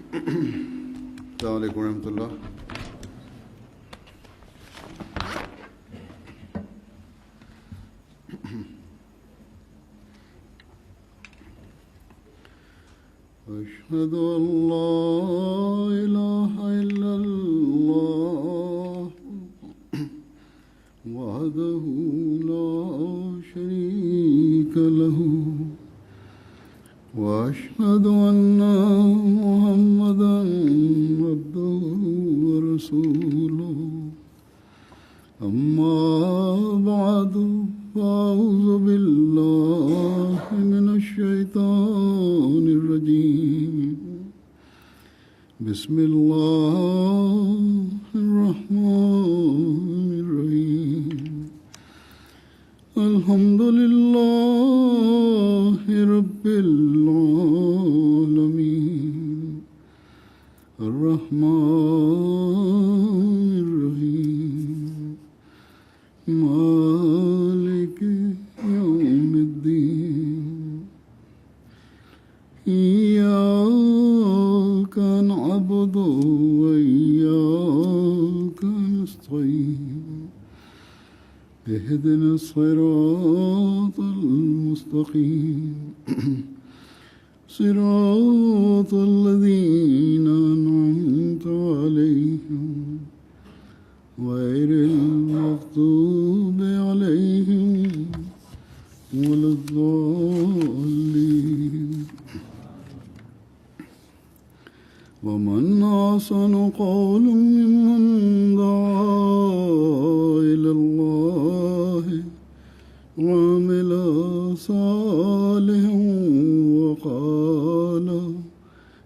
السلام علیکم ورحمۃ اللہ. أشهد أن لا إله إلا الله وحده لا شريك له وأشهد أن محمدا عبده ورسوله أما بعد فأعوذ بالله من الشيطان الرجيم بسم الله الرحمن الرحيم الحمد لله رب العالمين الرحمن الرحيم مالك يوم الدين إياك نعبد وإياك نستعين اهدنا الصراط المستقيم صراط الذين أنعمت عليهم غير المغضوب عليهم ولا الضالين. ومن أحسن قولا ممن دعا إلى الله وعمل صالحا وقال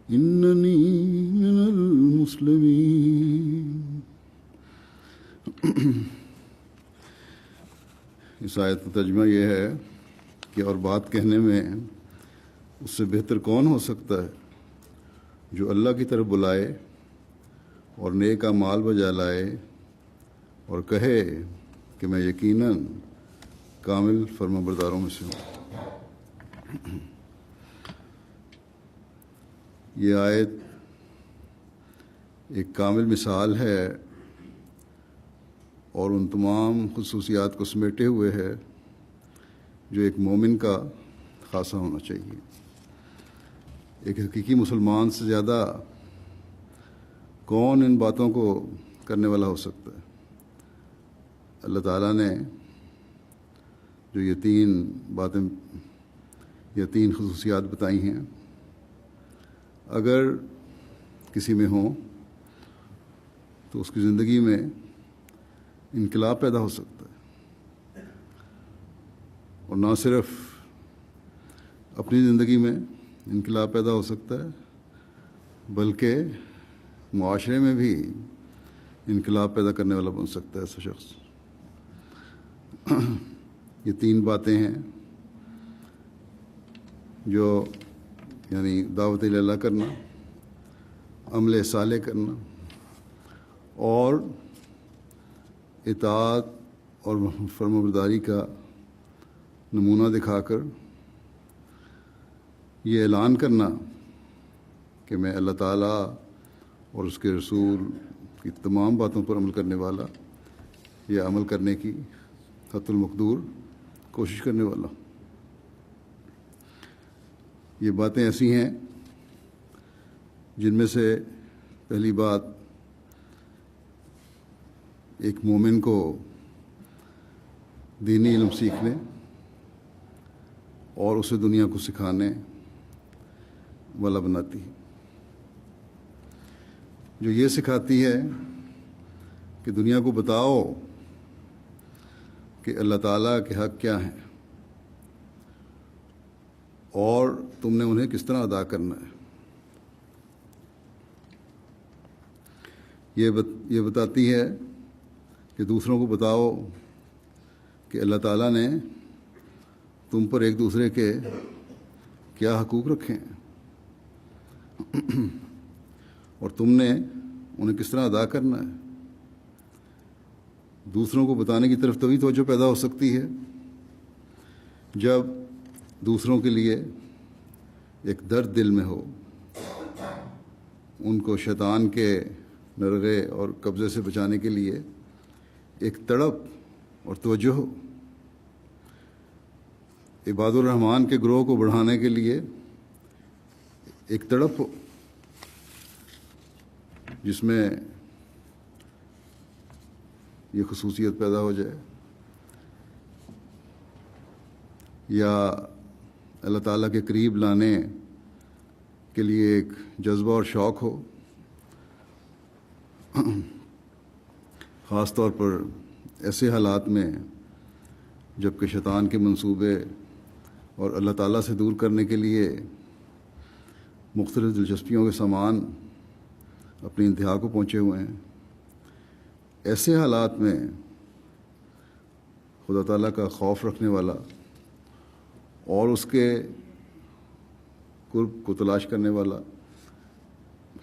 إنني من المسلمين. اس آیت کا ترجمہ یہ ہے کہ اور بات کہنے میں اس سے بہتر کون ہو سکتا ہے جو اللہ کی طرف بلائے اور نیک اعمال بجا لائے اور کہے کہ میں یقیناً کامل فرمانبرداروں میں سے ہوں. یہ آیت ایک کامل مثال ہے اور ان تمام خصوصیات کو سمیٹے ہوئے ہے جو ایک مومن کا خاصہ ہونا چاہیے. ایک حقیقی مسلمان سے زیادہ کون ان باتوں کو کرنے والا ہو سکتا ہے؟ اللہ تعالیٰ نے جو یہ تین باتیں، یہ تین خصوصیات بتائی ہیں، اگر کسی میں ہوں تو اس کی زندگی میں انقلاب پیدا ہو سکتا ہے، اور نہ صرف اپنی زندگی میں انقلاب پیدا ہو سکتا ہے بلکہ معاشرے میں بھی انقلاب پیدا کرنے والا بن سکتا ہے ایسا شخص. یہ تین باتیں ہیں جو یعنی دعوت اللہ کرنا، عمل صالح کرنا اور اطاعت اور فرمانبرداری کا نمونہ دکھا کر یہ اعلان کرنا کہ میں اللہ تعالیٰ اور اس کے رسول کی تمام باتوں پر عمل کرنے والا یا عمل کرنے کی حتی المقدور کوشش کرنے والا. یہ باتیں ایسی ہیں جن میں سے پہلی بات ایک مومن کو دینی علم سیکھنے اور اسے دنیا کو سکھانے والا بناتی ہے، جو یہ سکھاتی ہے کہ دنیا کو بتاؤ کہ اللہ تعالیٰ کے حق کیا ہیں اور تم نے انہیں کس طرح ادا کرنا ہے. یہ بتاتی ہے کہ دوسروں کو بتاؤ کہ اللہ تعالیٰ نے تم پر ایک دوسرے کے کیا حقوق رکھے ہیں اور تم نے انہیں کس طرح ادا کرنا ہے. دوسروں کو بتانے کی طرف تبھی توجہ پیدا ہو سکتی ہے جب دوسروں کے لیے ایک درد دل میں ہو ان کو شیطان کے نرغے اور قبضے سے بچانے کے لیے ایک تڑپ اور توجہ ہو، عباد الرحمن کے گروہ کو بڑھانے کے لیے ایک تڑپ ہو جس میں یہ خصوصیت پیدا ہو جائے، یا اللہ تعالیٰ کے قریب لانے کے لیے ایک جذبہ اور شوق ہو، خاص طور پر ایسے حالات میں جب کہ شیطان کے منصوبے اور اللہ تعالیٰ سے دور کرنے کے لیے مختلف دلچسپیوں کے سامان اپنی انتہا کو پہنچے ہوئے ہیں۔ ایسے حالات میں خدا تعالیٰ کا خوف رکھنے والا اور اس کے قرب کو تلاش کرنے والا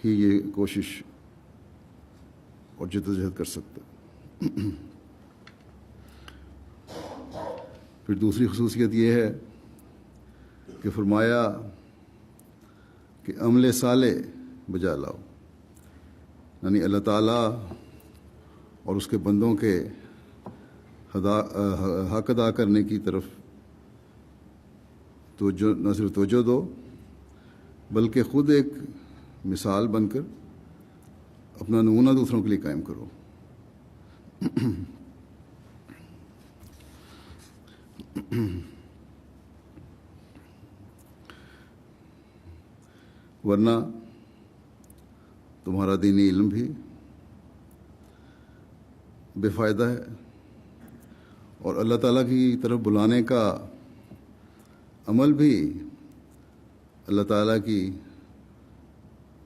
ہی یہ کوشش اور جدوجہد کر سکتا ہے۔ پھر دوسری خصوصیت یہ ہے کہ فرمایا کہ عمل صالح بجا لاؤ، یعنی اللہ تعالیٰ اور اس کے بندوں کے حق ادا کرنے کی طرف توجہ، نہ صرف توجہ دو بلکہ خود ایک مثال بن کر اپنا نمونہ دوسروں کے لیے قائم کرو۔ ورنہ تمہارا دینی علم بھی بے فائدہ ہے، اور اللہ تعالیٰ کی طرف بلانے کا عمل بھی اللہ تعالیٰ کی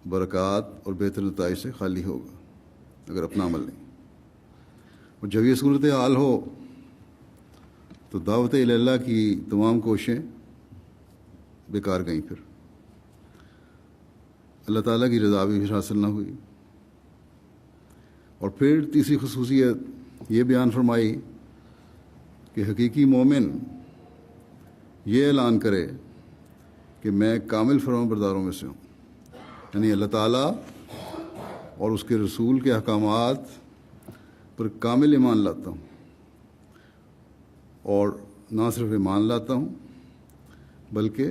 برکات اور بہتر نتائج سے خالی ہوگا اگر اپنا عمل نہیں۔ اور جب یہ صورت حال ہو تو دعوت الی اللہ کی تمام کوششیں بیکار گئیں، پھر اللہ تعالیٰ کی رضا بھی حاصل نہ ہوئی۔ اور پھر تیسری خصوصیت یہ بیان فرمائی کہ حقیقی مومن یہ اعلان کرے کہ میں کامل فرمان برداروں میں سے ہوں، یعنی اللہ تعالیٰ اور اس کے رسول کے احکامات پر کامل ایمان لاتا ہوں، اور نہ صرف ایمان لاتا ہوں بلکہ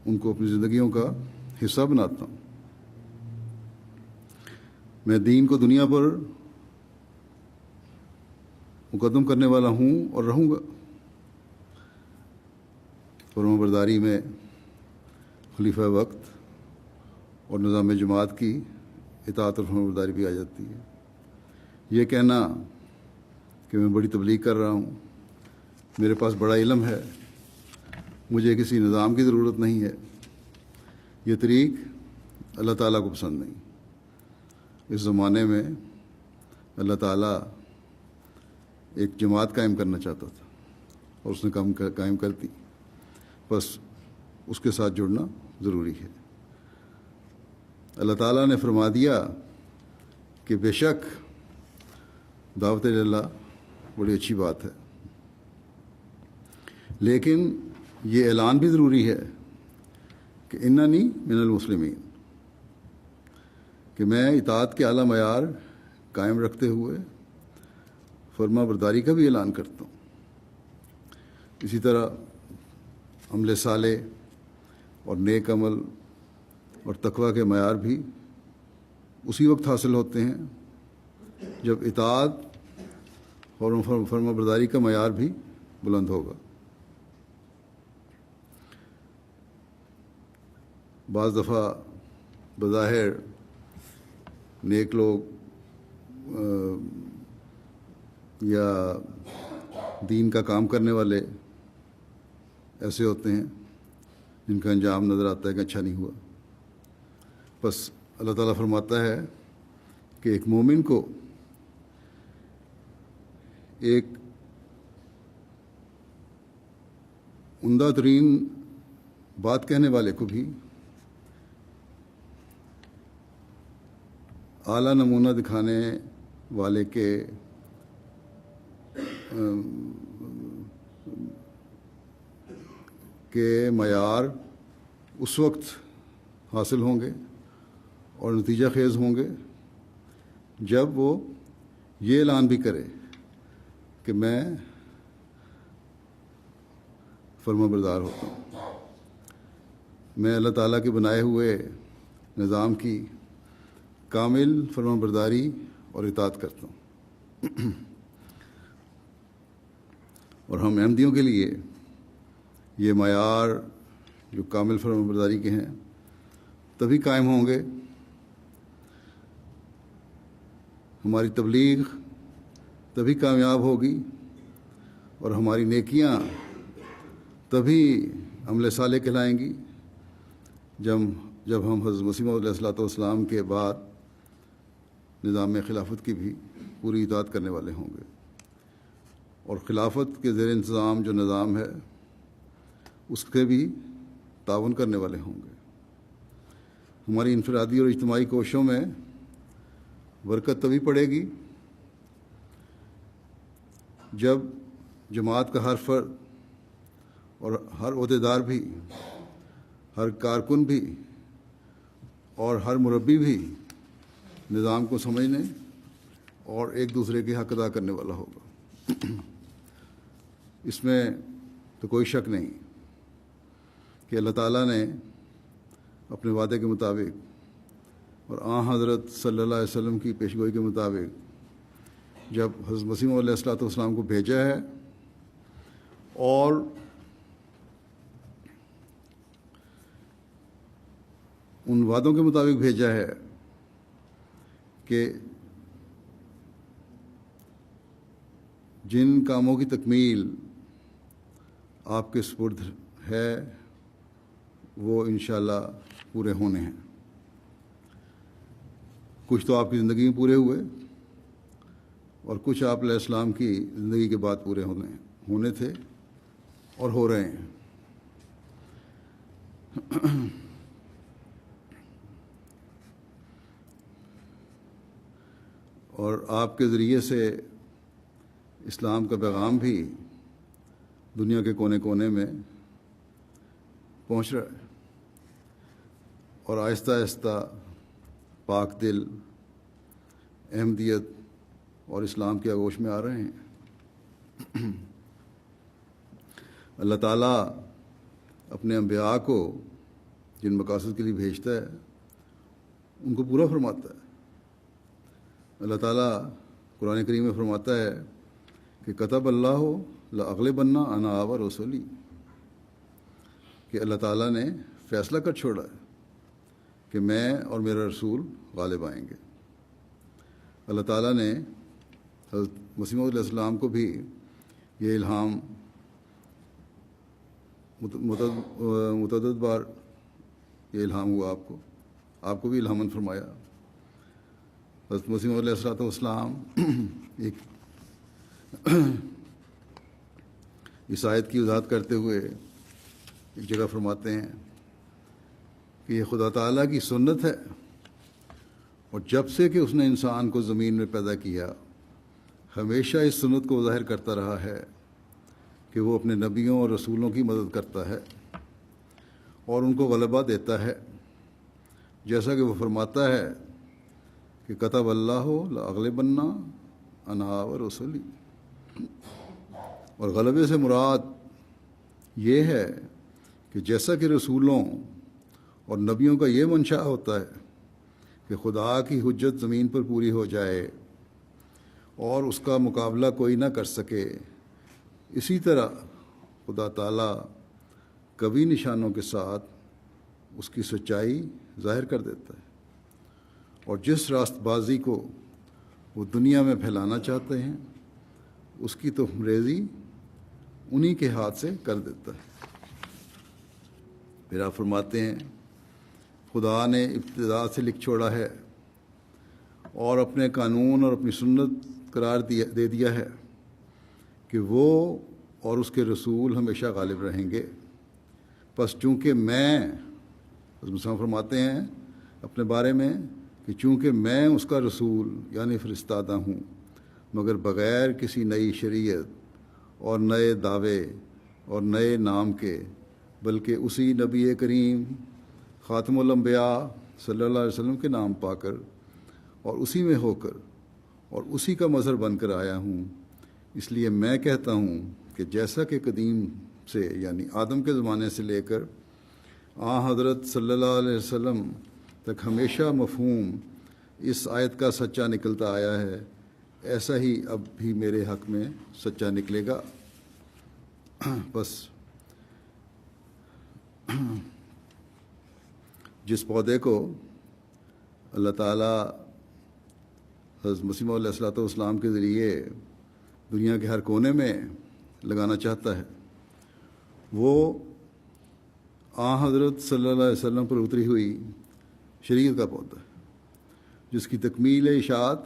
ان کو اپنی زندگیوں کا حصہ بناتا ہوں۔ میں دین کو دنیا پر مقدم کرنے والا ہوں اور رہوں گا۔ فرمان برداری میں خلیفہ وقت اور نظام جماعت کی اطاعت اور فرمان برداری بھی آ جاتی ہے۔ یہ کہنا کہ میں بڑی تبلیغ کر رہا ہوں، میرے پاس بڑا علم ہے، مجھے کسی نظام کی ضرورت نہیں ہے، یہ طریق اللہ تعالیٰ کو پسند نہیں۔ اس زمانے میں اللہ تعالیٰ ایک جماعت قائم کرنا چاہتا تھا اور اس نے قائم کر دی، بس اس کے ساتھ جڑنا ضروری ہے۔ اللہ تعالیٰ نے فرما دیا کہ بے شک دعوت اللہ بڑی اچھی بات ہے، لیکن یہ اعلان بھی ضروری ہے کہ اننی من المسلمین، کہ میں اطاعت کے اعلیٰ معیار قائم رکھتے ہوئے فرما برداری کا بھی اعلان کرتا ہوں۔ اسی طرح عمل صالح اور نیک عمل اور تقویٰ کے معیار بھی اسی وقت حاصل ہوتے ہیں جب اطاعت اور فرما برداری کا معیار بھی بلند ہوگا۔ بعض دفعہ بظاہر نیک لوگ یا دین کا کام کرنے والے ایسے ہوتے ہیں جن کا انجام نظر آتا ہے کہ اچھا نہیں ہوا۔ بس اللہ تعالیٰ فرماتا ہے کہ ایک مومن کو، ایک عمدہ ترین بات کہنے والے کو بھی اعلیٰ نمونہ دکھانے والے کے معیار اس وقت حاصل ہوں گے اور نتیجہ خیز ہوں گے جب وہ یہ اعلان بھی کرے کہ میں فرما بردار ہوتا ہوں، میں اللہ تعالیٰ کے بنائے ہوئے نظام کی کامل فرما برداری اور اطاعت کرتا ہوں۔ اور ہم احمدیوں کے لیے یہ معیار جو کامل فرما برداری کے ہیں تبھی قائم ہوں گے، ہماری تبلیغ تبھی کامیاب ہوگی، اور ہماری نیکیاں تبھی عمل صالح کہلائیں گی جب ہم حضرت مسیح موعود علیہ الصلوۃ والسلام کے بعد نظام خلافت کی بھی پوری اطاعت کرنے والے ہوں گے، اور خلافت کے زیر انتظام جو نظام ہے اس کے بھی تعاون کرنے والے ہوں گے۔ ہماری انفرادی اور اجتماعی کوششوں میں برکت تبھی پڑے گی جب جماعت کا ہر فرد اور ہر عہدیدار بھی، ہر کارکن بھی اور ہر مربی بھی نظام کو سمجھنے اور ایک دوسرے کے حق ادا کرنے والا ہوگا۔ اس میں تو کوئی شک نہیں کہ اللہ تعالیٰ نے اپنے وعدے کے مطابق اور آن حضرت صلی اللہ علیہ وسلم کی پیشگوئی کے مطابق جب حضرت مسیح موعود علیہ الصلوۃ والسلام کو بھیجا ہے اور ان وعدوں کے مطابق بھیجا ہے کہ جن کاموں کی تکمیل آپ کے سپرد ہے وہ انشاءاللہ پورے ہونے ہیں۔ کچھ تو آپ کی زندگی میں پورے ہوئے اور کچھ آپ علیہ السلام کی زندگی کے بعد پورے ہونے تھے اور ہو رہے ہیں۔ اور آپ کے ذریعے سے اسلام کا پیغام بھی دنیا کے کونے کونے میں پہنچ رہا ہے، اور آہستہ آہستہ پاک دل احمدیت اور اسلام کی آغوش میں آ رہے ہیں۔ اللہ تعالیٰ اپنے انبیاء کو جن مقاصد کے لیے بھیجتا ہے ان کو پورا فرماتا ہے۔ اللہ تعالیٰ قرآن کریم میں فرماتا ہے کہ کتب اللہ لأغلبن انا ورسلی، کہ اللہ تعالیٰ نے فیصلہ کر چھوڑا ہے کہ میں اور میرا رسول غالب آئیں گے۔ اللہ تعالیٰ نے حضرت مسیح موعود علیہ السلام کو بھی یہ الہام متعدد بار یہ الہام ہوا، آپ کو بھی الہاماً فرمایا۔ حضرت مسیح موعود علیہ الصلوۃ والسلام ایک اس آیت کی وضاحت کرتے ہوئے ایک جگہ فرماتے ہیں کہ یہ خدا تعالیٰ کی سنت ہے، اور جب سے کہ اس نے انسان کو زمین میں پیدا کیا ہمیشہ اس سنت کو ظاہر کرتا رہا ہے کہ وہ اپنے نبیوں اور رسولوں کی مدد کرتا ہے اور ان کو غلبہ دیتا ہے، جیسا کہ وہ فرماتا ہے کہ کتب اللہ لأغلبن انا ورسلی۔ اور غلبے سے مراد یہ ہے کہ جیسا کہ رسولوں اور نبیوں کا یہ منشا ہوتا ہے کہ خدا کی حجت زمین پر پوری ہو جائے اور اس کا مقابلہ کوئی نہ کر سکے، اسی طرح خدا تعالیٰ کبھی نشانوں کے ساتھ اس کی سچائی ظاہر کر دیتا ہے، اور جس راست بازی کو وہ دنیا میں پھیلانا چاہتے ہیں اس کی تخم ریزی انہی کے ہاتھ سے کر دیتا ہے۔ پھر آپ فرماتے ہیں خدا نے ابتدا سے لکھ چھوڑا ہے اور اپنے قانون اور اپنی سنت قرار دے دیا ہے کہ وہ اور اس کے رسول ہمیشہ غالب رہیں گے، پس چونکہ میں، حضرت فرماتے ہیں اپنے بارے میں کہ چونکہ میں اس کا رسول یعنی فرستادہ ہوں، مگر بغیر کسی نئی شریعت اور نئے دعوے اور نئے نام کے، بلکہ اسی نبی کریم خاتم الانبیاء صلی اللہ علیہ وسلم کے نام پا کر اور اسی میں ہو کر اور اسی کا مظہر بن کر آیا ہوں، اس لیے میں کہتا ہوں کہ جیسا کہ قدیم سے یعنی آدم کے زمانے سے لے کر حضرت صلی اللہ علیہ وسلم تک ہمیشہ مفہوم اس آیت کا سچا نکلتا آیا ہے، ایسا ہی اب بھی میرے حق میں سچا نکلے گا۔ بس جس پودے کو اللہ تعالیٰ حضرت مسیح علیہ الصلوۃ والسلام کے ذریعے دنیا کے ہر کونے میں لگانا چاہتا ہے، وہ حضرت صلی اللہ علیہ وسلم پر اتری ہوئی شریعت کا پودا ہے، جس کی تکمیل اشاعت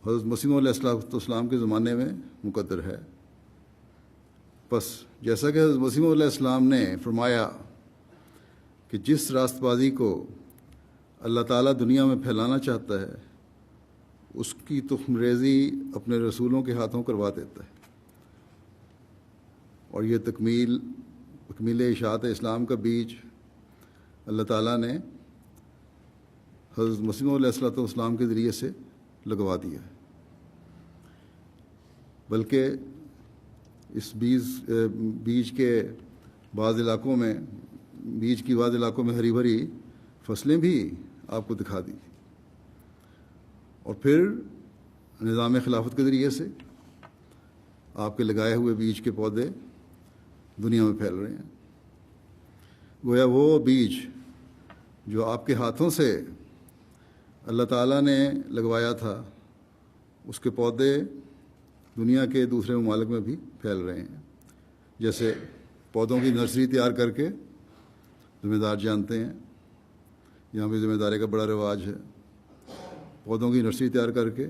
حضرت مسیح علیہ الصلوۃ والسلام کے زمانے میں مقدر ہے۔ بس جیسا کہ حضرت مسیح علیہ السلام نے فرمایا کہ جس راست بازی کو اللہ تعالیٰ دنیا میں پھیلانا چاہتا ہے اس کی تخم ریزی اپنے رسولوں کے ہاتھوں کروا دیتا ہے، اور یہ تکمیل اشاعت اسلام کا بیج اللہ تعالیٰ نے حضرت مسیح علیہ الصلوۃ والسلام کے ذریعے سے لگوا دیا ہے۔ بلکہ اس بیج کے بعض علاقوں میں ہری بھری فصلیں بھی آپ کو دکھا دی، اور پھر نظام خلافت کے ذریعے سے آپ کے لگائے ہوئے بیج کے پودے دنیا میں پھیل رہے ہیں۔ گویا وہ بیج جو آپ کے ہاتھوں سے اللہ تعالیٰ نے لگوایا تھا، اس کے پودے دنیا کے دوسرے ممالک میں بھی پھیل رہے ہیں۔ جیسے پودوں کی نرسری تیار کر کے ذمہ دار جانتے ہیں، یہاں بھی ذمہ داری کا بڑا رواج ہے۔ پودوں کی نرسری تیار کر کے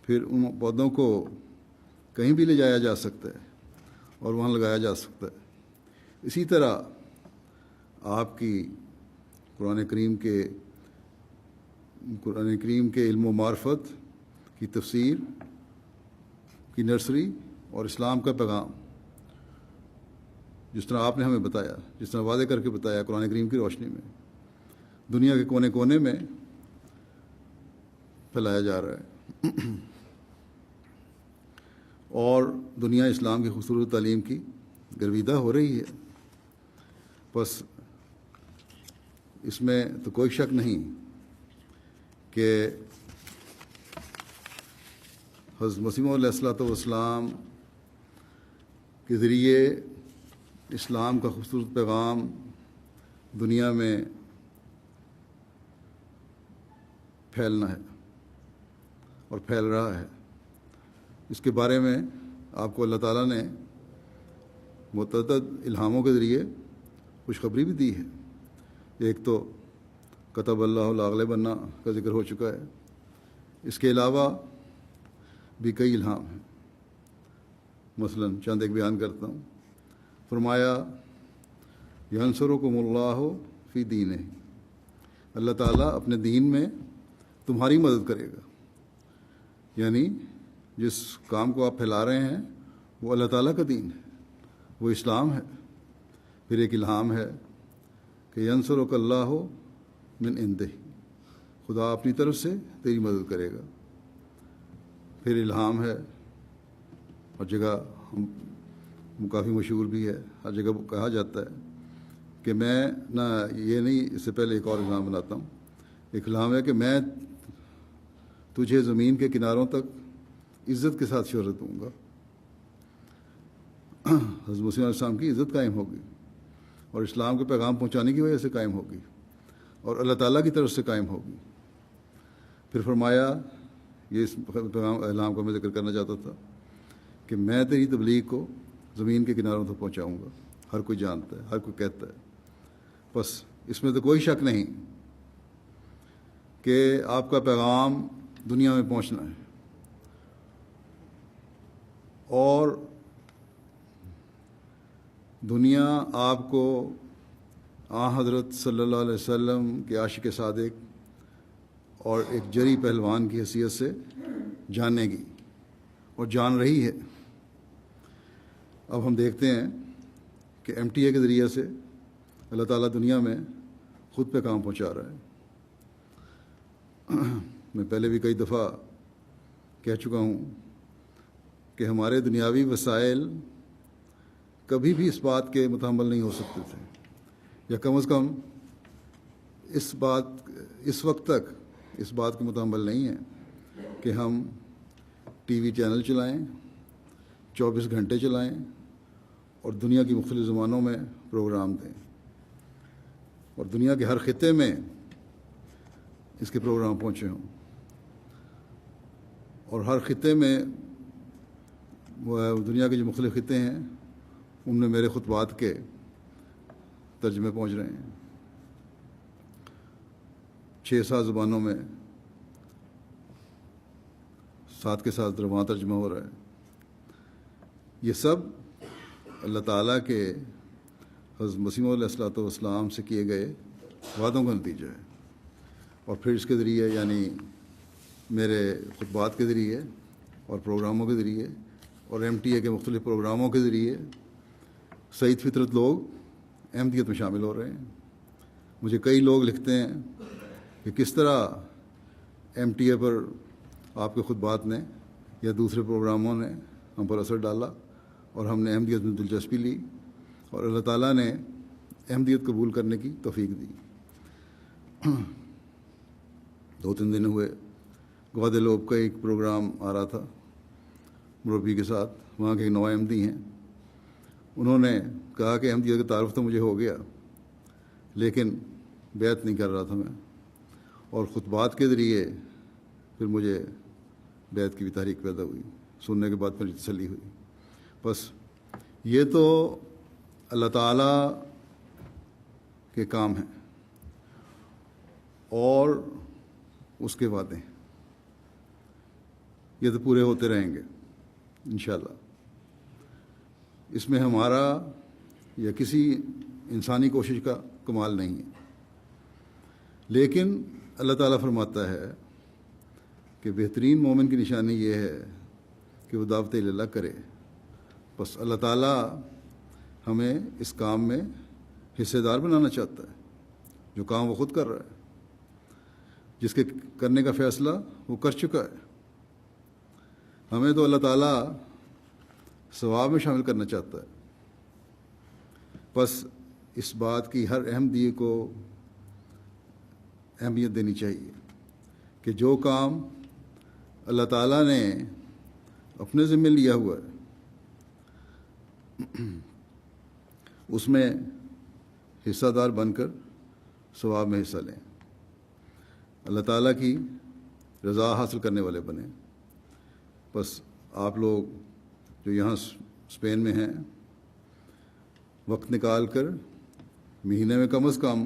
پھر ان پودوں کو کہیں بھی لے جایا جا سکتا ہے اور وہاں لگایا جا سکتا ہے۔ اسی طرح آپ کی قرآن کریم کے علم و معرفت کی تفسیر کی نرسری اور اسلام کا پیغام، جس طرح آپ نے ہمیں بتایا، جس طرح واضح کر کے بتایا قرآن کریم کی روشنی میں، دنیا کے کونے کونے میں پھیلایا جا رہا ہے، اور دنیا اسلام کی خوبصورت تعلیم کی گرویدہ ہو رہی ہے۔ بس اس میں تو کوئی شک نہیں کہ حضرت مسیح علیہ الصلوۃ والسلام کے ذریعے اسلام کا خوبصورت پیغام دنیا میں پھیلنا ہے اور پھیل رہا ہے۔ اس کے بارے میں آپ کو اللہ تعالیٰ نے متعدد الہاموں کے ذریعے خوشخبری بھی دی ہے۔ ایک تو کتب اللہ لاغلبن کا ذکر ہو چکا ہے، اس کے علاوہ بھی کئی الہام ہیں۔ مثلا چند ایک بیان کرتا ہوں۔ فرمایا ینصرکم اللہ فی دینہ، اللہ تعالیٰ اپنے دین میں تمہاری مدد کرے گا، یعنی جس کام کو آپ پھیلا رہے ہیں وہ اللہ تعالیٰ کا دین ہے، وہ اسلام ہے۔ پھر ایک الہام ہے کہ ینصرک اللہ من عندہ، خدا اپنی طرف سے تیری مدد کرے گا۔ پھر الہام ہے، اور جگہ کافی مشہور بھی ہے، ہر جگہ کہا جاتا ہے کہ میں یہ نہیں، اس سے پہلے ایک اور الہام بناتا ہوں۔ ایک الہام ہے کہ میں تجھے زمین کے کناروں تک عزت کے ساتھ شہرت دوں گا۔ حضرت مسیح علیہ السلام کی عزت قائم ہوگی، اور اسلام کے پیغام پہنچانے کی وجہ سے قائم ہوگی، اور اللہ تعالیٰ کی طرف سے قائم ہوگی۔ پھر فرمایا، یہ اس پیغام الہام کا میں ذکر کرنا چاہتا تھا، کہ میں تیری تبلیغ کو زمین کے کناروں تک پہنچاؤں گا۔ ہر کوئی جانتا ہے، ہر کوئی کہتا ہے۔ بس اس میں تو کوئی شک نہیں کہ آپ کا پیغام دنیا میں پہنچنا ہے، اور دنیا آپ کو حضرت صلی اللہ علیہ وسلم کے عاشق صادق اور ایک جری پہلوان کی حیثیت سے جاننے گی، اور جان رہی ہے۔ اب ہم دیکھتے ہیں کہ MTA کے ذریعے سے اللہ تعالیٰ دنیا میں خود پہ کام پہنچا رہا ہے. میں پہلے بھی کئی دفعہ کہہ چکا ہوں کہ ہمارے دنیاوی وسائل کبھی بھی اس بات کے متحمل نہیں ہو سکتے تھے، یا کم از کم اس وقت تک اس بات کے متحمل نہیں ہیں کہ ہم ٹی وی چینل چلائیں، 24 گھنٹے چلائیں اور دنیا کی مختلف زبانوں میں پروگرام دیں، اور دنیا کے ہر خطے میں اس کے پروگرام پہنچے ہوں، اور ہر خطے میں دنیا کے جو مختلف خطے ہیں ان میں میرے خطبات کے ترجمے پہنچ رہے ہیں، 6-7 زبانوں میں ساتھ کے ساتھ وہاں ترجمہ ہو رہا ہے. یہ سب اللہ تعالیٰ کے حضرت مسیح علیہ الصلوۃ والسلام سے کیے گئے وعدوں کا نتیجہ ہے، اور پھر اس کے ذریعے یعنی میرے خطبات کے ذریعے اور پروگراموں کے ذریعے اور MTA کے مختلف پروگراموں کے ذریعے سعید فطرت لوگ احمدیت میں شامل ہو رہے ہیں. مجھے کئی لوگ لکھتے ہیں کہ کس طرح MTA پر آپ کے خطبات نے یا دوسرے پروگراموں نے ہم پر اثر ڈالا اور ہم نے احمدیت میں دلچسپی لی اور اللہ تعالیٰ نے احمدیت قبول کرنے کی توفیق دی. 2-3 دن ہوئے گوادیلوپ کا ایک پروگرام آ رہا تھا مربی کے ساتھ، وہاں کے ایک نو احمدی ہیں، انہوں نے کہا کہ احمدیت کا تعارف تو مجھے ہو گیا لیکن بیعت نہیں کر رہا تھا میں، اور خطبات کے ذریعے پھر مجھے بیعت کی بھی تحریک پیدا ہوئی، سننے کے بعد پھر تسلی ہوئی. بس یہ تو اللہ تعالیٰ کے کام ہیں اور اس کے وعدے ہیں، یہ تو پورے ہوتے رہیں گے انشاءاللہ. اس میں ہمارا یا کسی انسانی کوشش کا کمال نہیں ہے، لیکن اللہ تعالیٰ فرماتا ہے کہ بہترین مومن کی نشانی یہ ہے کہ وہ دعوت اللہ کرے. بس اللہ تعالیٰ ہمیں اس کام میں حصے دار بنانا چاہتا ہے، جو کام وہ خود کر رہا ہے، جس کے کرنے کا فیصلہ وہ کر چکا ہے. ہمیں تو اللہ تعالیٰ ثواب میں شامل کرنا چاہتا ہے. بس اس بات کی ہر احمدی کو اہمیت دینی چاہیے کہ جو کام اللہ تعالیٰ نے اپنے ذمہ لیا ہوا ہے اس میں حصہ دار بن کر ثواب میں حصہ لیں، اللہ تعالیٰ کی رضا حاصل کرنے والے بنیں. بس آپ لوگ جو یہاں اسپین میں ہیں وقت نکال کر مہینے میں کم از کم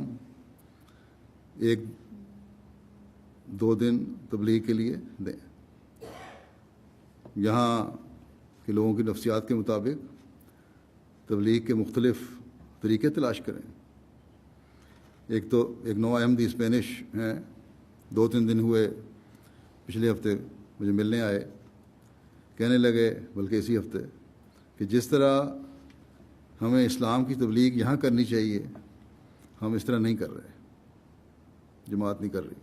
1-2 دن تبلیغ کے لیے دیں. یہاں کے لوگوں کی نفسیات کے مطابق تبلیغ کے مختلف طریقے تلاش کریں. ایک نو احمدی اسپینش ہیں، 2-3 دن ہوئے پچھلے ہفتے مجھے ملنے آئے، کہنے لگے بلکہ اسی ہفتے کہ جس طرح ہمیں اسلام کی تبلیغ یہاں کرنی چاہیے ہم اس طرح نہیں کر رہے، جماعت نہیں کر رہی،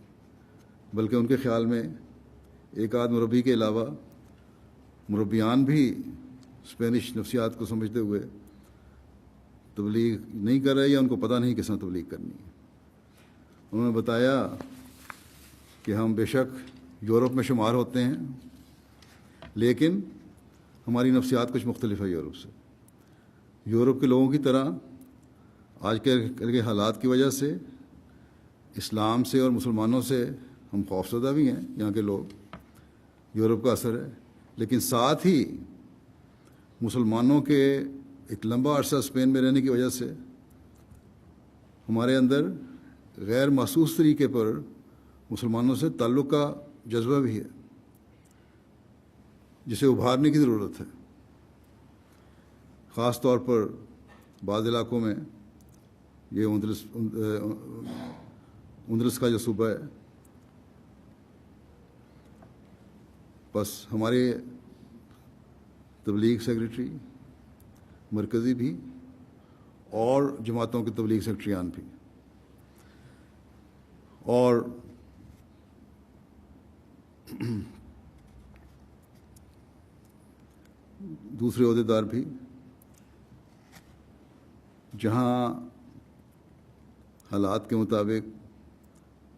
بلکہ ان کے خیال میں ایک آدھ مربی کے علاوہ مربیان بھی اسپینش نفسیات کو سمجھتے ہوئے تبلیغ نہیں کر رہے یا ان کو پتہ نہیں کس طرح تبلیغ کرنی ہے. انہوں نے بتایا کہ ہم بے شک یورپ میں شمار ہوتے ہیں لیکن ہماری نفسیات کچھ مختلف ہے یورپ سے. یورپ کے لوگوں کی طرح آج کے حالات کی وجہ سے اسلام سے اور مسلمانوں سے ہم خوفزدہ بھی ہیں، یہاں کے لوگ، یورپ کا اثر ہے، لیکن ساتھ ہی مسلمانوں کے ایک لمبا عرصہ اسپین میں رہنے کی وجہ سے ہمارے اندر غیر محسوس طریقے پر مسلمانوں سے تعلق کا جذبہ بھی ہے جسے ابھارنے کی ضرورت ہے. خاص طور پر بعض علاقوں میں یہ اندلس کا جو صوبہ ہے، بس ہمارے تبلیغ سیکریٹری مرکزی بھی اور جماعتوں کے تبلیغ سیکریٹریان بھی اور دوسرے عہدیدار بھی جہاں حالات کے مطابق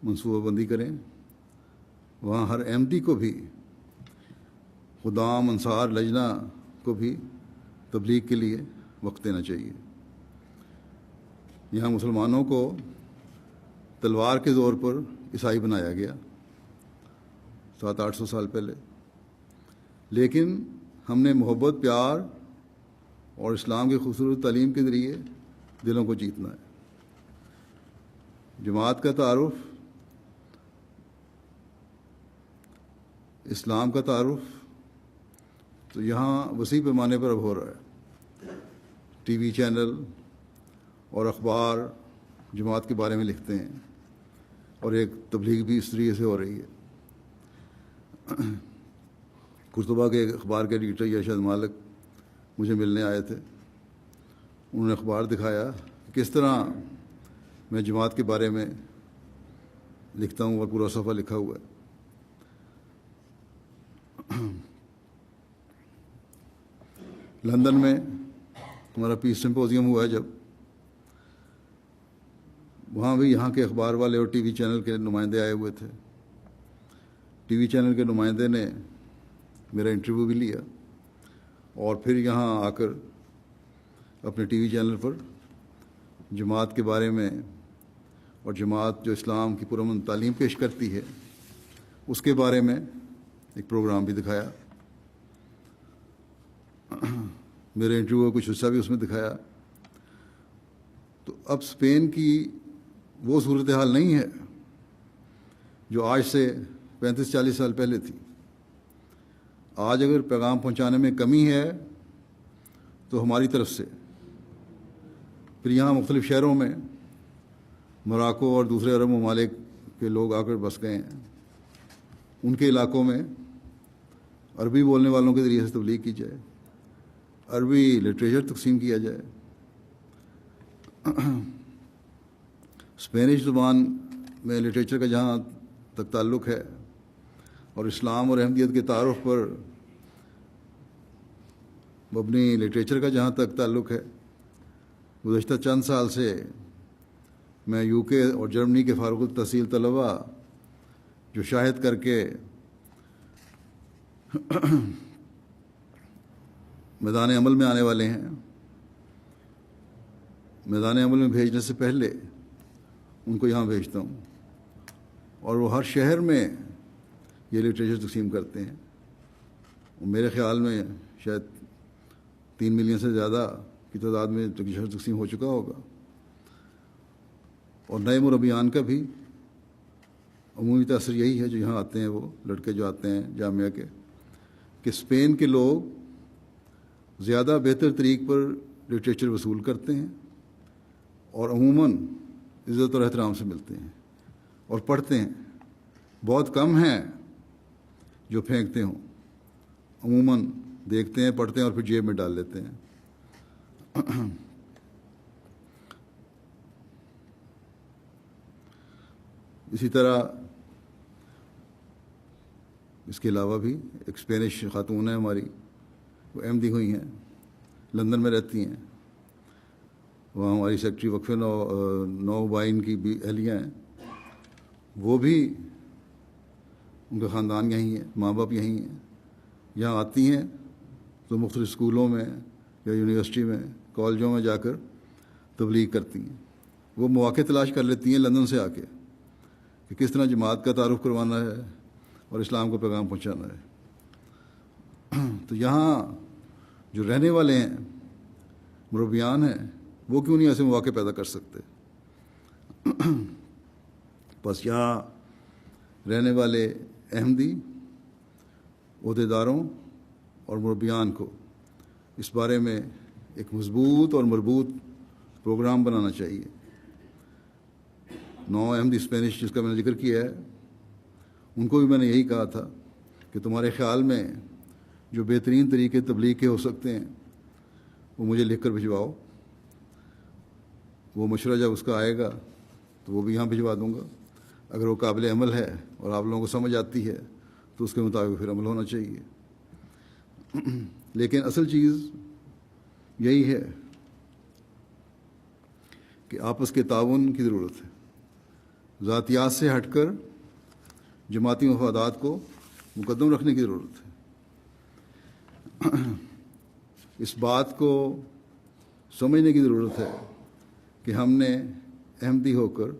منصوبہ بندی کریں، وہاں ہر احمدی کو بھی، خدام، انصار، لجنہ کو بھی تبلیغ کے لیے وقت دینا چاہیے۔ یہاں مسلمانوں کو تلوار کے زور پر عیسائی بنایا گیا 700-800 سال پہلے، لیکن ہم نے محبت، پیار اور اسلام کی خوبصورت تعلیم کے ذریعے دلوں کو جیتنا ہے۔ جماعت کا تعارف، اسلام کا تعارف تو یہاں وسیع پیمانے پر اب ہو رہا ہے۔ ٹی وی چینل اور اخبار جماعت کے بارے میں لکھتے ہیں، اور ایک تبلیغ بھی اس طریقے سے ہو رہی ہے۔ قرطبہ کے ایک اخبار کے ایڈیٹر یرشد مالک مجھے ملنے آئے تھے۔ انہوں نے اخبار دکھایا کہ کس طرح میں جماعت کے بارے میں لکھتا ہوں، اور پورا صفحہ لکھا ہوا ہے۔ لندن میں ہمارا پیس سمپوزیم ہوا ہے جب، وہاں بھی یہاں کے اخبار والے اور ٹی وی چینل کے نمائندے آئے ہوئے تھے۔ ٹی وی چینل کے نمائندے نے میرا انٹرویو بھی لیا، اور پھر یہاں آ کر اپنے ٹی وی چینل پر جماعت کے بارے میں، اور جماعت جو اسلام کی پرامن تعلیم پیش کرتی ہے، اس کے بارے میں ایک پروگرام بھی دکھایا۔ میرے انٹرویو کا کچھ حصہ بھی اس میں دکھایا۔ تو اب اسپین کی وہ صورتحال نہیں ہے جو آج سے 35-40 سال پہلے تھی۔ آج اگر پیغام پہنچانے میں کمی ہے تو ہماری طرف سے، پھر یہاں مختلف شہروں میں موراکو اور دوسرے عرب ممالک کے لوگ آ کر بس گئے ہیں، ان کے علاقوں میں عربی بولنے والوں کے ذریعے سے تبلیغ کی جائے، عربی لٹریچر تقسیم کیا جائے۔ اسپینش زبان میں لٹریچر کا جہاں تک تعلق ہے، اور اسلام اور احمدیت کے تعارف پر مبنی لٹریچر کا جہاں تک تعلق ہے، گزشتہ چند سال سے میں یو کے اور جرمنی کے فارغ التحصیل طلباء جو شاہد کر کے میدان عمل میں آنے والے ہیں، میدان عمل میں بھیجنے سے پہلے ان کو یہاں بھیجتا ہوں، اور وہ ہر شہر میں یہ لٹریچر تقسیم کرتے ہیں۔ میرے خیال میں شاید 3 ملین سے زیادہ کی تعداد میں لٹریچر تقسیم ہو چکا ہوگا۔ اور نئے مربیان کا بھی عمومی تاثر یہی ہے، جو یہاں آتے ہیں، وہ لڑکے جو آتے ہیں جامعہ کے، کہ اسپین کے لوگ زیادہ بہتر طریق پر لٹریچر وصول کرتے ہیں، اور عموماً عزت اور احترام سے ملتے ہیں اور پڑھتے ہیں۔ بہت کم ہیں جو پھینکتے ہوں، عموماً دیکھتے ہیں، پڑھتے ہیں اور پھر جیب میں ڈال لیتے ہیں۔ اسی طرح اس کے علاوہ بھی ایک اسپینش خاتون ہے ہماری، وہ احمدی ہوئی ہیں، لندن میں رہتی ہیں، وہاں ہماری سیکٹری وقف نوبائن کی بھی اہلیہ ہیں، وہ بھی، ان کا خاندان یہیں ہے، ماں باپ یہیں ہیں، یہاں آتی ہیں تو مختلف اسکولوں میں یا یونیورسٹی میں، کالجوں میں جا کر تبلیغ کرتی ہیں۔ وہ مواقع تلاش کر لیتی ہیں لندن سے آ کے کہ کس طرح جماعت کا تعارف کروانا ہے اور اسلام کو پیغام پہنچانا ہے۔ تو یہاں جو رہنے والے ہیں، مربیان ہیں، وہ کیوں نہیں ایسے مواقع پیدا کر سکتے؟ بس یہاں رہنے والے احمدی عہدیداروں اور مربیان کو اس بارے میں ایک مضبوط اور مربوط پروگرام بنانا چاہیے۔ 9 احمدی اسپینش جس کا میں نے ذکر کیا ہے، ان کو بھی میں نے یہی کہا تھا کہ تمہارے خیال میں جو بہترین طریقے تبلیغ کے ہو سکتے ہیں وہ مجھے لکھ کر بھجواؤ۔ وہ مشورہ جب اس کا آئے گا تو وہ بھی یہاں بھجوا دوں گا۔ اگر وہ قابل عمل ہے اور آپ لوگوں کو سمجھ آتی ہے تو اس کے مطابق پھر عمل ہونا چاہیے. لیکن اصل چیز یہی ہے کہ آپس کے تعاون کی ضرورت ہے. ذاتیات سے ہٹ کر جماعتی مفادات کو مقدم رکھنے کی ضرورت ہے. اس بات کو سمجھنے کی ضرورت ہے کہ ہم نے احمدی ہو کر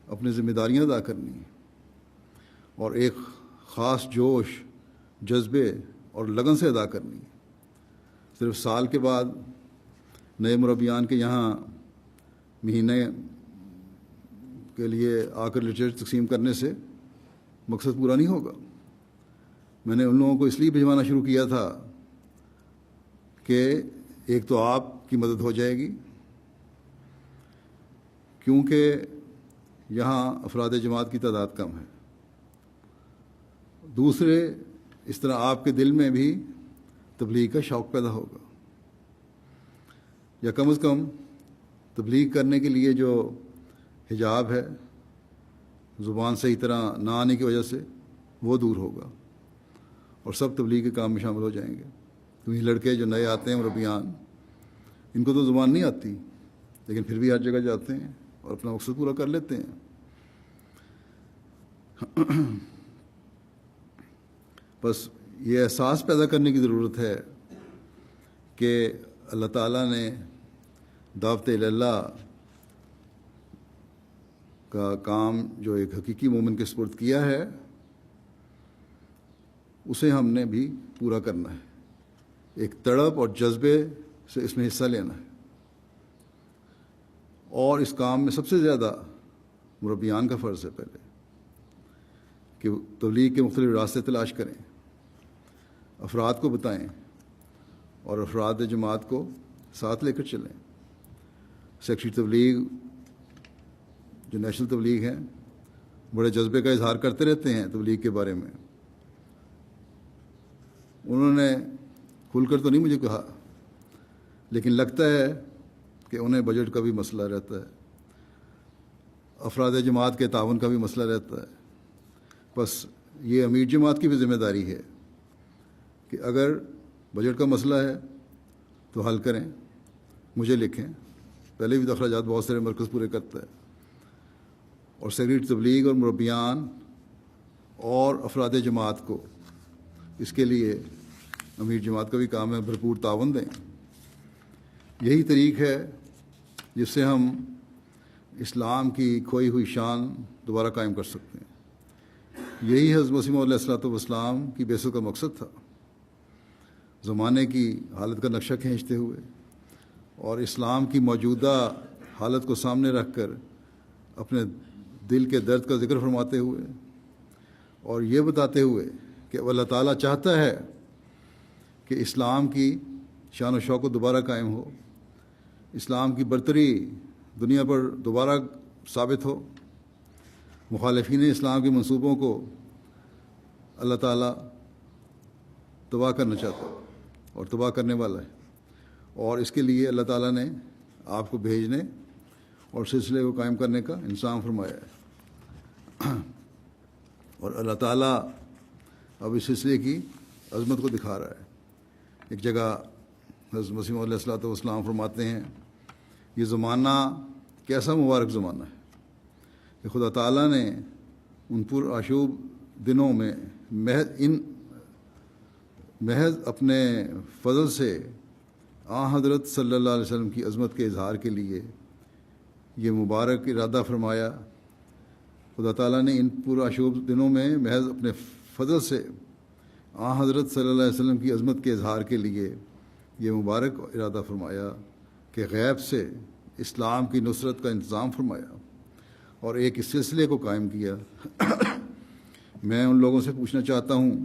اپنی ذمہ داریاں ادا کرنی ہیں اور ایک خاص جوش، جذبے اور لگن سے ادا کرنی ہے. صرف سال کے بعد نئے مربیان کے یہاں مہینے کے لیے آ کر لٹریچر تقسیم کرنے سے مقصد پورا نہیں ہوگا. میں نے ان لوگوں کو اس لیے بھجوانا شروع کیا تھا کہ ایک تو آپ کی مدد ہو جائے گی، کیونکہ یہاں افراد جماعت کی تعداد کم ہے. دوسرے، اس طرح آپ کے دل میں بھی تبلیغ کا شوق پیدا ہوگا، یا کم از کم تبلیغ کرنے کے لیے جو حجاب ہے زبان صحیح طرح نہ آنے کی وجہ سے وہ دور ہوگا اور سب تبلیغ کے کام میں شامل ہو جائیں گے. کیونکہ لڑکے جو نئے آتے ہیں مربیان، ان کو تو زبان نہیں آتی لیکن پھر بھی ہر جگہ جاتے ہیں اور اپنا مقصد پورا کر لیتے ہیں. بس یہ احساس پیدا کرنے کی ضرورت ہے کہ اللہ تعالیٰ نے دعوت اللہ کا کام جو ایک حقیقی مومن کے سپرد کیا ہے اسے ہم نے بھی پورا کرنا ہے. ایک تڑپ اور جذبے سے اس میں حصہ لینا ہے. اور اس کام میں سب سے زیادہ مربیان کا فرض ہے پہلے کہ تبلیغ کے مختلف راستے تلاش کریں، افراد کو بتائیں اور افراد جماعت کو ساتھ لے کر چلیں. سیکٹری تبلیغ جو نیشنل تبلیغ ہیں بڑے جذبے کا اظہار کرتے رہتے ہیں تبلیغ کے بارے میں. انہوں نے کھل کر تو نہیں مجھے کہا، لیکن لگتا ہے کہ انہیں بجٹ کا بھی مسئلہ رہتا ہے، افراد جماعت کے تعاون کا بھی مسئلہ رہتا ہے. بس یہ امیر جماعت کی بھی ذمہ داری ہے کہ اگر بجٹ کا مسئلہ ہے تو حل کریں، مجھے لکھیں. پہلے بھی تو اخراجات بہت سارے مرکز پورے کرتا ہے. اور سیکریٹری تبلیغ اور مربیان اور افراد جماعت کو اس کے لیے امیر جماعت کا بھی کام ہے بھرپور تعاون دیں. یہی طریق ہے جس سے ہم اسلام کی کھوئی ہوئی شان دوبارہ قائم کر سکتے ہیں. یہی حضرت مسیح موعود علیہ الصلوۃ والسلام کی بعثت کا مقصد تھا، زمانے کی حالت کا نقشہ کھینچتے ہوئے اور اسلام کی موجودہ حالت کو سامنے رکھ کر اپنے دل کے درد کا ذکر فرماتے ہوئے اور یہ بتاتے ہوئے کہ اللہ تعالیٰ چاہتا ہے کہ اسلام کی شان و شوکت دوبارہ قائم ہو، اسلام کی برتری دنیا پر دوبارہ ثابت ہو. مخالفین اسلام کے منصوبوں کو اللہ تعالیٰ تباہ کرنا چاہتا ہے اور تباہ کرنے والا ہے، اور اس کے لیے اللہ تعالیٰ نے آپ کو بھیجنے اور سلسلے کو قائم کرنے کا انتظام فرمایا ہے. اور اللہ تعالیٰ اب اس سلسلے کی عظمت کو دکھا رہا ہے. ایک جگہ حضرت مسیح موعود علیہ الصلوۃ والسلام فرماتے ہیں یہ زمانہ کیسا مبارک زمانہ ہے کہ خدا تعالیٰ نے ان پر آشوب دنوں میں محض اپنے فضل سے حضرت صلی اللہ علیہ وسلم کی عظمت کے اظہار کے لیے یہ مبارک ارادہ فرمایا. خدا تعالیٰ نے ان پر آشوب دنوں میں محض اپنے فضل سے حضرت صلی اللہ علیہ وسلم کی عظمت کے اظہار کے لیے یہ مبارک ارادہ فرمایا کہ غیب سے اسلام کی نصرت کا انتظام فرمایا اور ایک اس سلسلے کو قائم کیا. میں ان لوگوں سے پوچھنا چاہتا ہوں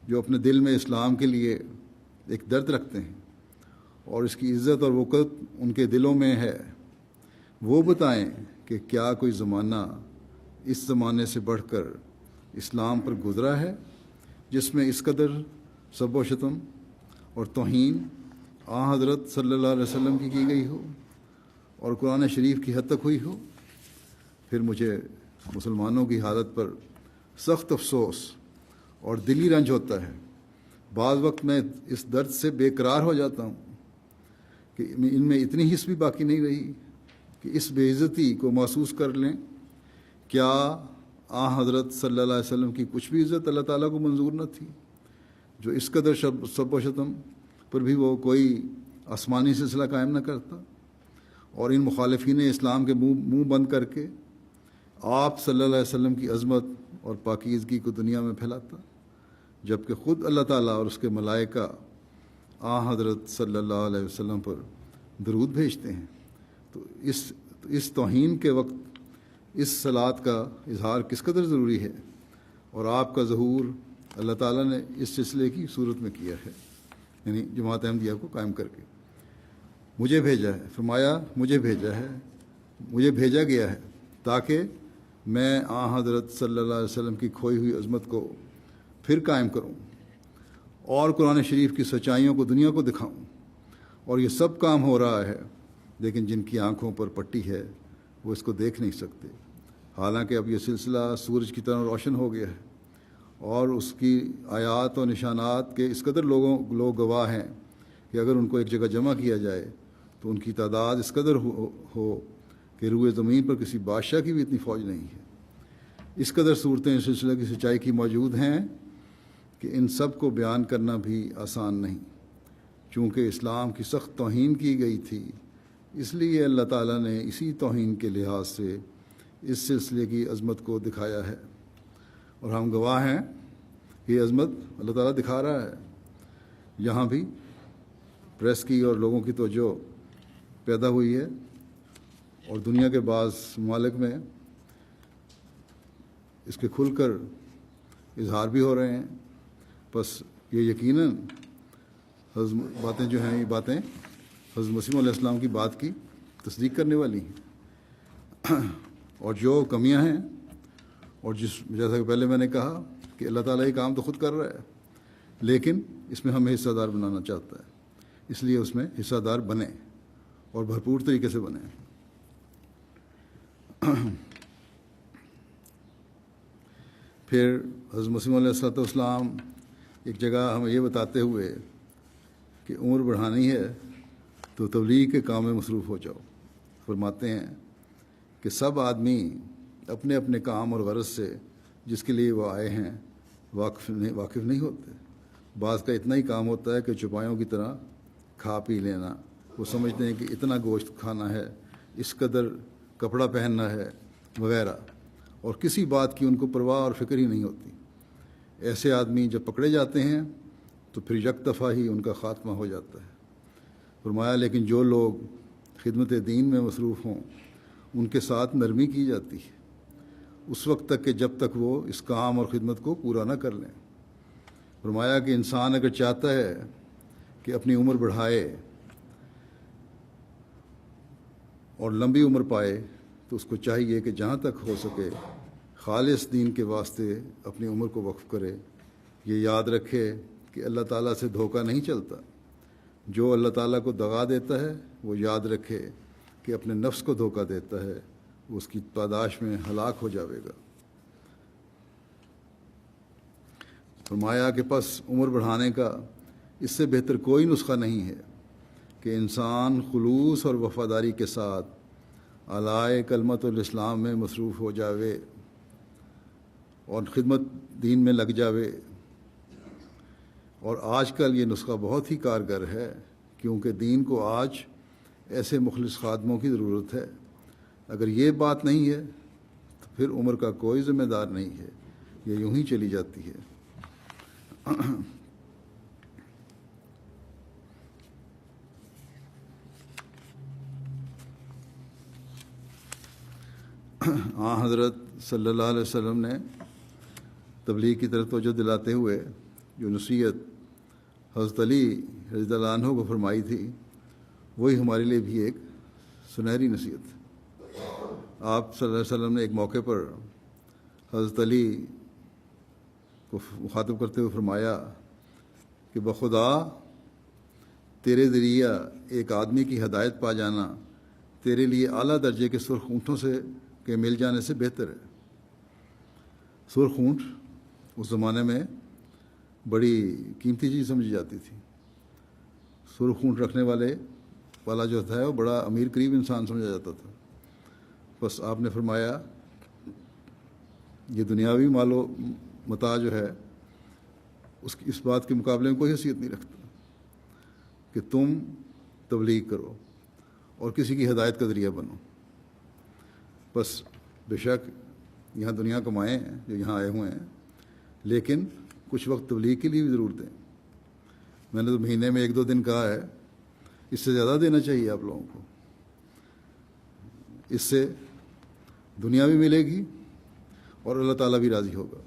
جو اپنے دل میں اسلام کے لیے ایک درد رکھتے ہیں اور اس کی عزت اور وقت ان کے دلوں میں ہے، وہ بتائیں کہ کیا کوئی زمانہ اس زمانے سے بڑھ کر اسلام پر گزرا ہے جس میں اس قدر سب و شتم اور توہین حضرت صلی اللہ علیہ وسلم کی گئی ہو اور قرآن شریف کی حد تک ہوئی ہو؟ پھر مجھے مسلمانوں کی حالت پر سخت افسوس اور دلی رنج ہوتا ہے۔ بعض وقت میں اس درد سے بے قرار ہو جاتا ہوں کہ ان میں اتنی حس بھی باقی نہیں رہی کہ اس بے عزتی کو محسوس کر لیں۔ کیا حضرت صلی اللہ علیہ وسلم کی کچھ بھی عزت اللہ تعالیٰ کو منظور نہ تھی، جو اس قدر سب و شتم پر بھی وہ کوئی آسمانی سلسلہ قائم نہ کرتا اور ان مخالفین اسلام کے منہ بند کر کے آپ صلی اللہ علیہ وسلم کی عظمت اور پاکیزگی کو دنیا میں پھیلاتا، جبکہ خود اللہ تعالیٰ اور اس کے ملائکہ حضرت صلی اللہ علیہ وسلم پر درود بھیجتے ہیں۔ تو اس توہین کے وقت اس صلات کا اظہار کس قدر ضروری ہے، اور آپ کا ظہور اللہ تعالیٰ نے اس سلسلے کی صورت میں کیا ہے، یعنی جماعت احمدیہ کو قائم کر کے مجھے بھیجا ہے۔ فرمایا مجھے بھیجا گیا ہے تاکہ میں حضرت صلی اللہ علیہ وسلم کی کھوئی ہوئی عظمت کو پھر قائم کروں اور قرآن شریف کی سچائیوں کو دنیا کو دکھاؤں۔ اور یہ سب کام ہو رہا ہے، لیکن جن کی آنکھوں پر پٹی ہے وہ اس کو دیکھ نہیں سکتے، حالانکہ اب یہ سلسلہ سورج کی طرح روشن ہو گیا ہے اور اس کی آیات و نشانات کے اس قدر لوگ گواہ ہیں کہ اگر ان کو ایک جگہ جمع کیا جائے تو ان کی تعداد اس قدر ہو کہ روئے زمین پر کسی بادشاہ کی بھی اتنی فوج نہیں ہے۔ اس قدر صورتیں اس سلسلے کی سچائی کی موجود ہیں کہ ان سب کو بیان کرنا بھی آسان نہیں، چونکہ اسلام کی سخت توہین کی گئی تھی، اس لیے اللہ تعالیٰ نے اسی توہین کے لحاظ سے اس سلسلے کی عظمت کو دکھایا ہے، اور ہم گواہ ہیں کہ یہ عظمت اللہ تعالیٰ دکھا رہا ہے۔ یہاں بھی پریس کی اور لوگوں کی توجہ پیدا ہوئی ہے، اور دنیا کے بعض ممالک میں اس کے کھل کر اظہار بھی ہو رہے ہیں۔ بس یہ یقیناً باتیں جو ہیں، یہ باتیں حضرت مسیح علیہ السلام کی بات کی تصدیق کرنے والی ہیں، اور جو کمیاں ہیں، اور جیسا کہ پہلے میں نے کہا کہ اللہ تعالیٰ یہ کام تو خود کر رہا ہے، لیکن اس میں ہمیں حصہ دار بنانا چاہتا ہے، اس لیے اس میں حصہ دار بنیں اور بھرپور طریقے سے بنیں۔ پھر حضرت مسیح علیہ السلام ایک جگہ ہمیں یہ بتاتے ہوئے کہ عمر بڑھانی ہے تو تبلیغ کے کام میں مصروف ہو جاؤ، فرماتے ہیں کہ سب آدمی اپنے اپنے کام اور غرض سے جس کے لیے وہ آئے ہیں واقف نہیں ہوتے۔ بعض کا اتنا ہی کام ہوتا ہے کہ چوپایوں کی طرح کھا پی لینا، وہ سمجھتے ہیں کہ اتنا گوشت کھانا ہے، اس قدر کپڑا پہننا ہے وغیرہ، اور کسی بات کی ان کو پرواہ اور فکر ہی نہیں ہوتی۔ ایسے آدمی جب پکڑے جاتے ہیں تو پھر یک دفعہ ہی ان کا خاتمہ ہو جاتا ہے۔ فرمایا لیکن جو لوگ خدمت دین میں مصروف ہوں ان کے ساتھ نرمی کی جاتی ہے اس وقت تک کہ جب تک وہ اس کام اور خدمت کو پورا نہ کر لیں۔ فرمایا کہ انسان اگر چاہتا ہے کہ اپنی عمر بڑھائے اور لمبی عمر پائے تو اس کو چاہیے کہ جہاں تک ہو سکے خالص دین کے واسطے اپنی عمر کو وقف کرے۔ یہ یاد رکھے کہ اللہ تعالیٰ سے دھوکہ نہیں چلتا، جو اللہ تعالیٰ کو دغا دیتا ہے وہ یاد رکھے کہ اپنے نفس کو دھوکہ دیتا ہے، وہ اس کی پاداش میں ہلاک ہو جاوے گا۔ فرمایا کہ پس عمر بڑھانے کا اس سے بہتر کوئی نسخہ نہیں ہے کہ انسان خلوص اور وفاداری کے ساتھ اعلیٰ کلمت الاسلام میں مصروف ہو جاوے اور خدمت دین میں لگ جاوے۔ اور آج کل یہ نسخہ بہت ہی کارگر ہے، کیونکہ دین کو آج ایسے مخلص خادموں کی ضرورت ہے۔ اگر یہ بات نہیں ہے تو پھر عمر کا کوئی ذمہ دار نہیں ہے، یہ یوں ہی چلی جاتی ہے۔ حضرت صلی اللہ علیہ وسلم نے تبلیغ کی طرف توجہ دلاتے ہوئے جو نصیحت حضرت علی رضی اللہ عنہ کو فرمائی تھی وہی ہمارے لیے بھی ایک سنہری نصیحت ہے۔ آپ صلی اللہ علیہ وسلم نے ایک موقع پر حضرت علی کو مخاطب کرتے ہوئے فرمایا کہ بخدا تیرے ذریعہ ایک آدمی کی ہدایت پا جانا تیرے لیے اعلیٰ درجے کے سرخ اونٹوں سے کے مل جانے سے بہتر ہے۔ سرخ اونٹ اس زمانے میں بڑی قیمتی چیز سمجھی جاتی تھی. سرخ اونٹ رکھنے والا جو تھا وہ بڑا امیر قریب انسان سمجھا جاتا تھا. بس آپ نے فرمایا یہ دنیاوی مال و متاع جو ہے اس بات کے مقابلے میں کوئی حیثیت نہیں رکھتا کہ تم تبلیغ کرو اور کسی کی ہدایت کا ذریعہ بنو. بس بے شک یہاں دنیا کمائے ہیں جو یہاں آئے ہوئے ہیں، لیکن کچھ وقت تبلیغ کے لیے بھی ضرور دیں. میں نے تو مہینے میں 1-2 دن کہا ہے، اس سے زیادہ دینا چاہیے آپ لوگوں کو. اس سے دنیا بھی ملے گی اور اللہ تعالیٰ بھی راضی ہوگا.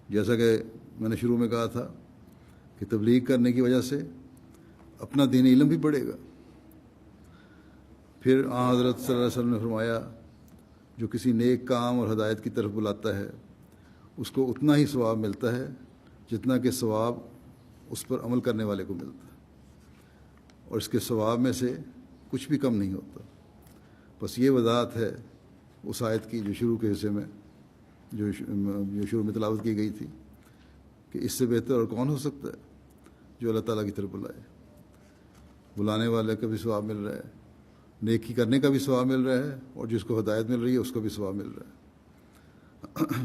جیسا کہ میں نے شروع میں کہا تھا کہ تبلیغ کرنے کی وجہ سے اپنا دینی علم بھی بڑھے گا. پھر حضرت صلی اللہ علیہ وسلم نے فرمایا جو کسی نیک کام اور ہدایت کی طرف بلاتا ہے اس کو اتنا ہی ثواب ملتا ہے جتنا کہ ثواب اس پر عمل کرنے والے کو ملتا ہے، اور اس کے ثواب میں سے کچھ بھی کم نہیں ہوتا. بس یہ وضاحت ہے اس آیت کی جو شروع کے حصے میں جو شروع میں تلاوت کی گئی تھی کہ اس سے بہتر اور کون ہو سکتا ہے جو اللہ تعالیٰ کی طرف بلائے. بلانے والے کا بھی ثواب مل رہا ہے، نیکی کرنے کا بھی ثواب مل رہا ہے، اور جس کو ہدایت مل رہی ہے اس کو بھی ثواب مل رہا ہے.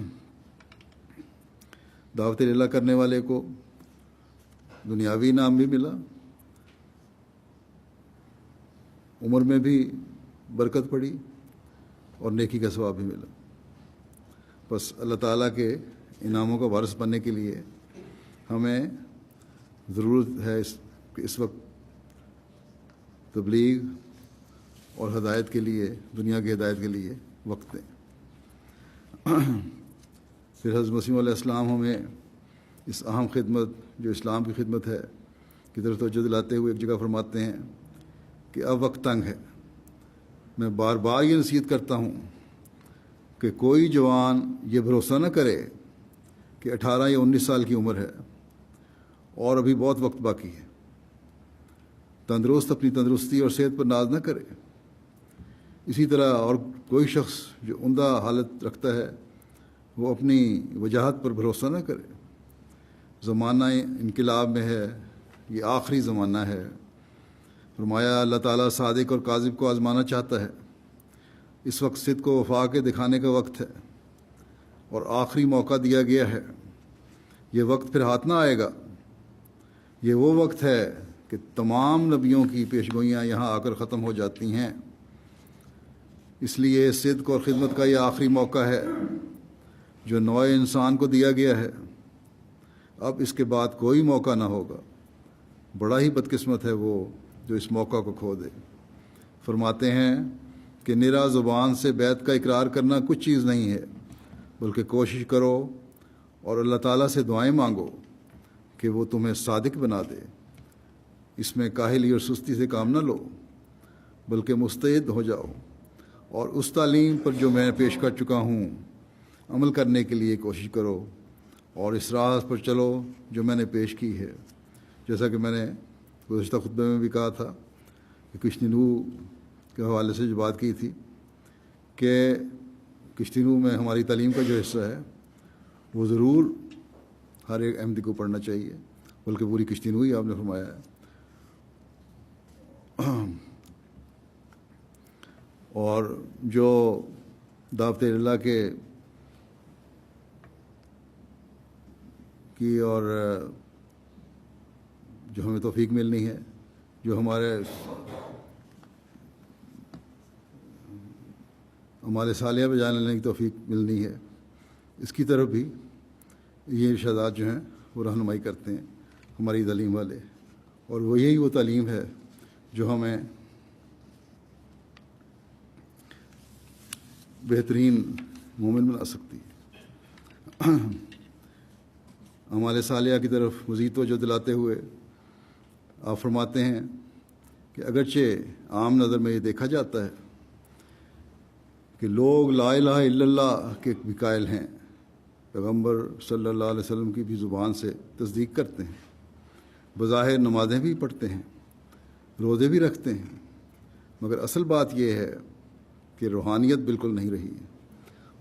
دعوت اللہ کرنے والے کو دنیاوی انعام بھی ملا، عمر میں بھی برکت پڑی اور نیکی کا ثواب بھی ملا. بس اللہ تعالیٰ کے انعاموں کا وارث بننے کے لیے ہمیں ضرورت ہے کہ اس وقت تبلیغ اور ہدایت کے لیے، دنیا کی ہدایت کے لیے وقت دیں. پھر حضرت مسیح علیہ السلام ہمیں اس اہم خدمت جو اسلام کی خدمت ہے کی طرف توجہ دلاتے ہوئے ایک جگہ فرماتے ہیں کہ اب وقت تنگ ہے. میں بار بار یہ نصیحت کرتا ہوں کہ کوئی جوان یہ بھروسہ نہ کرے کہ 18 یا 19 سال کی عمر ہے اور ابھی بہت وقت باقی ہے. تندرست اپنی تندرستی اور صحت پر ناز نہ کرے. اسی طرح اور کوئی شخص جو عمدہ حالت رکھتا ہے وہ اپنی وجاہت پر بھروسہ نہ کرے. زمانہ انقلاب میں ہے، یہ آخری زمانہ ہے. فرمایا اللہ تعالیٰ صادق اور کاذب کو آزمانا چاہتا ہے. اس وقت صدق و وفا کے دکھانے کا وقت ہے اور آخری موقع دیا گیا ہے. یہ وقت پھر ہاتھ نہ آئے گا. یہ وہ وقت ہے کہ تمام نبیوں کی پیشگوئیاں یہاں آ کر ختم ہو جاتی ہیں. اس لیے صدق اور خدمت کا یہ آخری موقع ہے جو نوع انسان کو دیا گیا ہے. اب اس کے بعد کوئی موقع نہ ہوگا. بڑا ہی بدقسمت ہے وہ جو اس موقع کو کھو دے. فرماتے ہیں کہ نرا زبان سے بیعت کا اقرار کرنا کچھ چیز نہیں ہے، بلکہ کوشش کرو اور اللہ تعالیٰ سے دعائیں مانگو کہ وہ تمہیں صادق بنا دے. اس میں کاہلی اور سستی سے کام نہ لو، بلکہ مستعد ہو جاؤ اور اس تعلیم پر جو میں پیش کر چکا ہوں عمل کرنے کے لیے کوشش کرو، اور اس راہ پر چلو جو میں نے پیش کی ہے. جیسا کہ میں نے گزشتہ خطبے میں بھی کہا تھا کہ کشتی نوح کے حوالے سے جو بات کی تھی کہ کشتی نوح میں ہماری تعلیم کا جو حصہ ہے وہ ضرور ہر ایک احمدی کو پڑھنا چاہیے، بلکہ پوری کشتی نوح ہی آپ نے فرمایا ہے. اور جو دعوت اللہ کی اور جو ہمیں توفیق ملنی ہے، جو ہمارے صالحہ پہ جانے کی توفیق ملنی ہے، اس کی طرف بھی یہ ارشادات جو ہیں وہ رہنمائی کرتے ہیں ہماری تعلیم والے. اور وہ یہی وہ تعلیم ہے جو ہمیں بہترین مومن بنا سکتی ہے. ہمارے صالحہ کی طرف مزید توجہ دلاتے ہوئے آپ فرماتے ہیں کہ اگرچہ عام نظر میں یہ دیکھا جاتا ہے کہ لوگ لا الہ الا اللہ کے بھی قائل ہیں، پیغمبر صلی اللہ علیہ وسلم کی بھی زبان سے تصدیق کرتے ہیں، بظاہر نمازیں بھی پڑھتے ہیں، روزے بھی رکھتے ہیں، مگر اصل بات یہ ہے کہ روحانیت بالکل نہیں رہی ہے.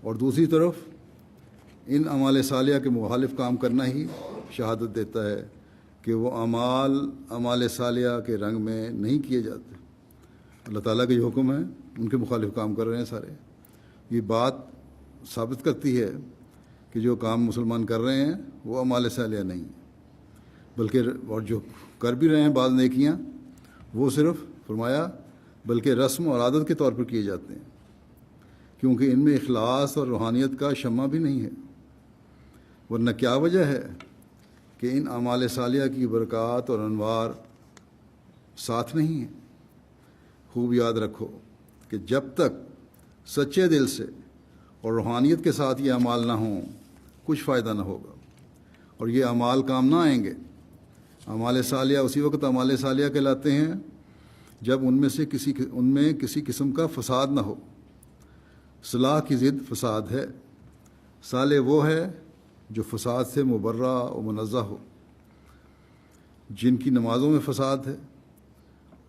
اور دوسری طرف ان اعمال صالحہ کے مخالف کام کرنا ہی شہادت دیتا ہے کہ وہ اعمال صالحہ کے رنگ میں نہیں کیے جاتے۔ اللہ تعالیٰ کے جو حکم ہیں ان کے مخالف کام کر رہے ہیں سارے۔ یہ بات ثابت کرتی ہے کہ جو کام مسلمان کر رہے ہیں وہ اعمال صالحہ نہیں، بلکہ اور جو کر بھی رہے ہیں بعض نیکیاں وہ صرف فرمایا بلکہ رسم اور عادت کے طور پر کیے جاتے ہیں، کیونکہ ان میں اخلاص اور روحانیت کا شمع بھی نہیں ہے۔ ورنہ کیا وجہ ہے کہ ان اعمال صالحہ کی برکات اور انوار ساتھ نہیں ہیں؟ خوب یاد رکھو کہ جب تک سچے دل سے اور روحانیت کے ساتھ یہ اعمال نہ ہوں کچھ فائدہ نہ ہوگا، اور یہ اعمال کام نہ آئیں گے۔ اعمال صالحہ اسی وقت اعمال صالحہ کہلاتے ہیں جب ان میں کسی قسم کا فساد نہ ہو۔ صلاح کی ضد فساد ہے۔ صالح وہ ہے جو فساد سے مبرہ و منزہ ہو۔ جن کی نمازوں میں فساد ہے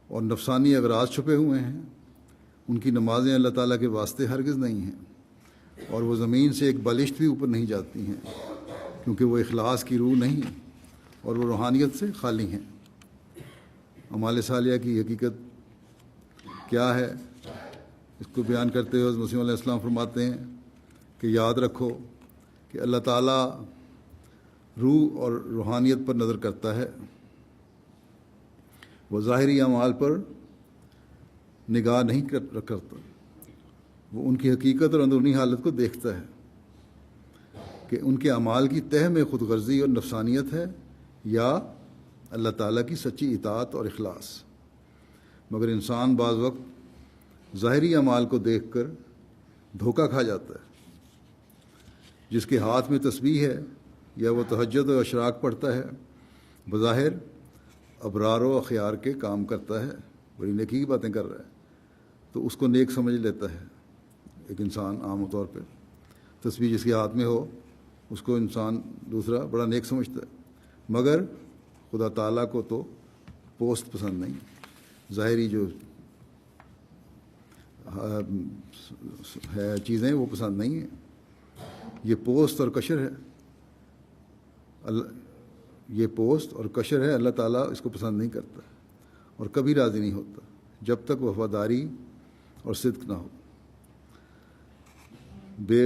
اور نفسانی اغراض چھپے ہوئے ہیں، ان کی نمازیں اللہ تعالیٰ کے واسطے ہرگز نہیں ہیں، اور وہ زمین سے ایک بالشت بھی اوپر نہیں جاتی ہیں، کیونکہ وہ اخلاص کی روح نہیں اور وہ روحانیت سے خالی ہیں۔ اعمال صالحہ کی حقیقت کیا ہے؟ اس کو بیان کرتے ہوئے مسیح علیہ السلام فرماتے ہیں کہ یاد رکھو کہ اللہ تعالیٰ روح اور روحانیت پر نظر کرتا ہے، وہ ظاہری اعمال پر نگاہ نہیں کرتا، وہ ان کی حقیقت اور اندرونی حالت کو دیکھتا ہے کہ ان کے اعمال کی تہ میں خود غرضی اور نفسانیت ہے یا اللہ تعالیٰ کی سچی اطاعت اور اخلاص۔ مگر انسان بعض وقت ظاہری اعمال کو دیکھ کر دھوکہ کھا جاتا ہے۔ جس کے ہاتھ میں تسبیح ہے یا وہ تہجد و اشراق پڑھتا ہے، بظاہر ابرار و اخیار کے کام کرتا ہے، بڑی نیکی کی باتیں کر رہا ہے، تو اس کو نیک سمجھ لیتا ہے ایک انسان عام طور پہ۔ تسبیح جس کے ہاتھ میں ہو اس کو انسان دوسرا بڑا نیک سمجھتا ہے، مگر خدا تعالیٰ کو تو پوست پسند نہیں، ظاہری جو ہے چیزیں وہ پسند نہیں ہیں۔ یہ پوست اور کشر ہے، یہ پوست اور کشر ہے، اللہ تعالیٰ اس کو پسند نہیں کرتا اور کبھی راضی نہیں ہوتا جب تک وفاداری اور صدق نہ ہو۔ بے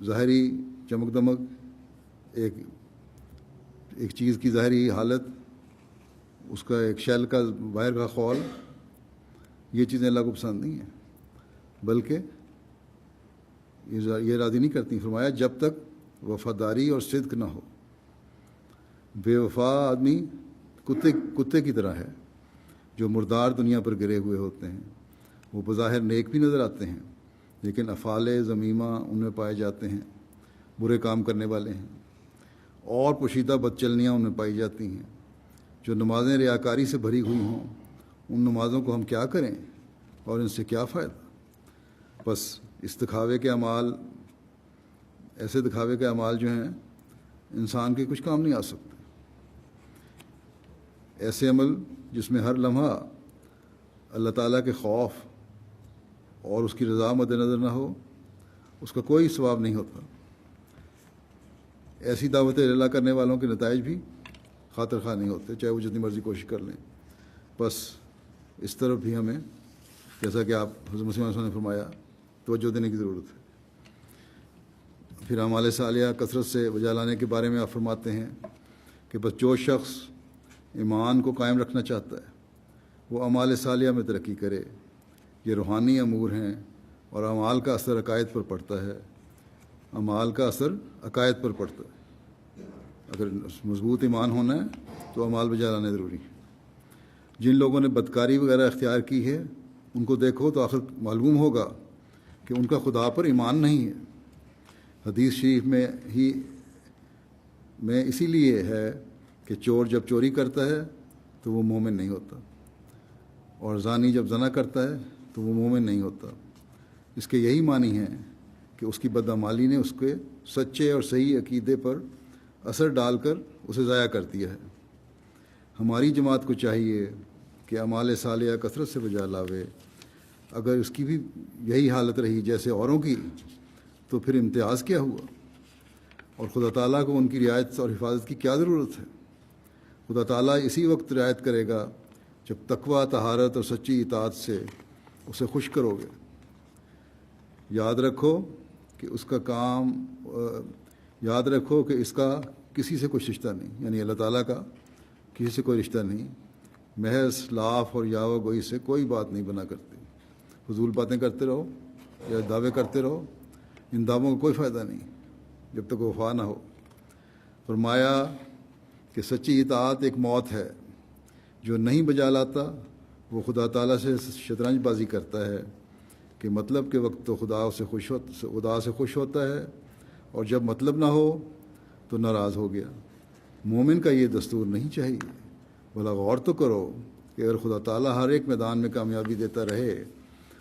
ظاہری چمک دمک، ایک چیز کی ظاہری حالت، اس کا ایک شیل کا باہر کا خول، یہ چیزیں اللہ کو پسند نہیں ہیں، بلکہ یہ راضی نہیں کرتی۔ فرمایا جب تک وفاداری اور صدق نہ ہو۔ بے وفا آدمی کتے کی طرح ہے جو مردار دنیا پر گرے ہوئے ہوتے ہیں۔ وہ بظاہر نیک بھی نظر آتے ہیں، لیکن افعال ذمیمہ ان میں پائے جاتے ہیں، برے کام کرنے والے ہیں، اور پوشیدہ بدچلنیاں ان میں پائی جاتی ہیں۔ جو نمازیں ریاکاری سے بھری ہوئی ہوں، ان نمازوں کو ہم کیا کریں اور ان سے کیا فائدہ؟ بس اس دکھاوے کے اعمال، ایسے دکھاوے کے اعمال جو ہیں انسان کے کچھ کام نہیں آ سکتے۔ ایسے عمل جس میں ہر لمحہ اللہ تعالیٰ کے خوف اور اس کی رضا مد نظر نہ ہو، اس کا کوئی ثواب نہیں ہوتا۔ ایسی دعوت اللہ کرنے والوں کے نتائج بھی خاطر خواہ نہیں ہوتے، چاہے وہ جتنی مرضی کوشش کر لیں۔ بس اس طرف بھی ہمیں، جیسا کہ آپ حضرت مسیح علیہ السلام نے فرمایا، توجہ دینے کی ضرورت ہے۔ پھر اعمال صالحہ کثرت سے بجا لانے کے بارے میں آپ فرماتے ہیں کہ بس جو شخص ایمان کو قائم رکھنا چاہتا ہے وہ اعمال صالحہ میں ترقی کرے۔ یہ روحانی امور ہیں اور اعمال کا اثر عقائد پر پڑتا ہے، اعمال کا اثر عقائد پر پڑتا ہے۔ اگر مضبوط ایمان ہونا ہے تو اعمال بجا لانے ضروری ہیں۔ جن لوگوں نے بدکاری وغیرہ اختیار کی ہے ان کو دیکھو تو آخر معلوم ہوگا کہ ان کا خدا پر ایمان نہیں ہے۔ حدیث شریف میں اسی لیے ہے کہ چور جب چوری کرتا ہے تو وہ مومن نہیں ہوتا، اور زانی جب زنا کرتا ہے تو وہ مومن نہیں ہوتا۔ اس کے یہی معنی ہیں کہ اس کی بدعمالی نے اس کے سچے اور صحیح عقیدے پر اثر ڈال کر اسے ضائع کر دیا ہے۔ ہماری جماعت کو چاہیے کہ اعمال صالحہ کثرت سے بجا لاوے اگر اس کی بھی یہی حالت رہی جیسے اوروں کی تو پھر امتیاز کیا ہوا؟ اور خدا تعالیٰ کو ان کی رعایت اور حفاظت کی کیا ضرورت ہے؟ خدا تعالیٰ اسی وقت رعایت کرے گا جب تقویٰ، طہارت اور سچی اطاعت سے اسے خوش کرو گے۔ یاد رکھو کہ اس کا کسی سے کوئی رشتہ نہیں، یعنی اللہ تعالیٰ کا کسی سے کوئی رشتہ نہیں، محض لاف اور یاوہ گوئی سے کوئی بات نہیں بنا کرتے۔ فضول باتیں کرتے رہو یا دعوے کرتے رہو، ان دعووں کا کوئی فائدہ نہیں جب تک وفا نہ ہو۔ فرمایا کہ سچی اطاعت ایک موت ہے، جو نہیں بجا لاتا وہ خدا تعالیٰ سے شطرنج بازی کرتا ہے کہ مطلب کے وقت تو خدا سے خوش ہوتا ہے، اور جب مطلب نہ ہو تو ناراض ہو گیا۔ مومن کا یہ دستور نہیں چاہیے۔ بھلا غور تو کرو کہ اگر خدا تعالیٰ ہر ایک میدان میں کامیابی دیتا رہے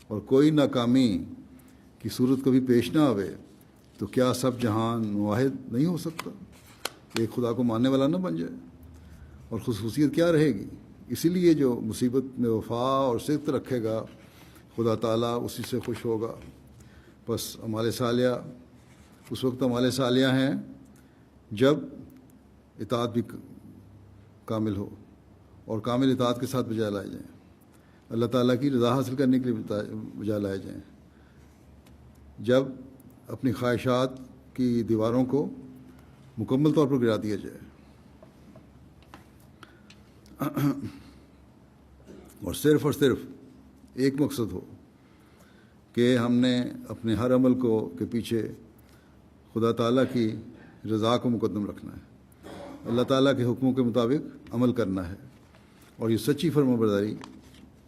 اور کوئی ناکامی کی صورت کبھی پیش نہ آوے تو کیا سب جہان واحد نہیں ہو سکتا؟ ایک خدا کو ماننے والا نہ بن جائے؟ اور خصوصیت کیا رہے گی؟ اسی لیے جو مصیبت میں وفا اور صدق رکھے گا خدا تعالیٰ اسی سے خوش ہوگا۔ بس اعمال صالحہ اس وقت اعمال صالحہ ہیں جب اطاعت بھی کامل ہو اور کامل اطاعت کے ساتھ بجا لائے جائیں، اللہ تعالیٰ کی رضا حاصل کرنے کے لیے بجا لائے جائیں، جب اپنی خواہشات کی دیواروں کو مکمل طور پر گرا دیا جائے اور صرف ایک مقصد ہو کہ ہم نے اپنے ہر عمل کے پیچھے خدا تعالیٰ کی رضا کو مقدم رکھنا ہے، اللہ تعالیٰ کے حکموں کے مطابق عمل کرنا ہے، اور یہ سچی فرمانبرداری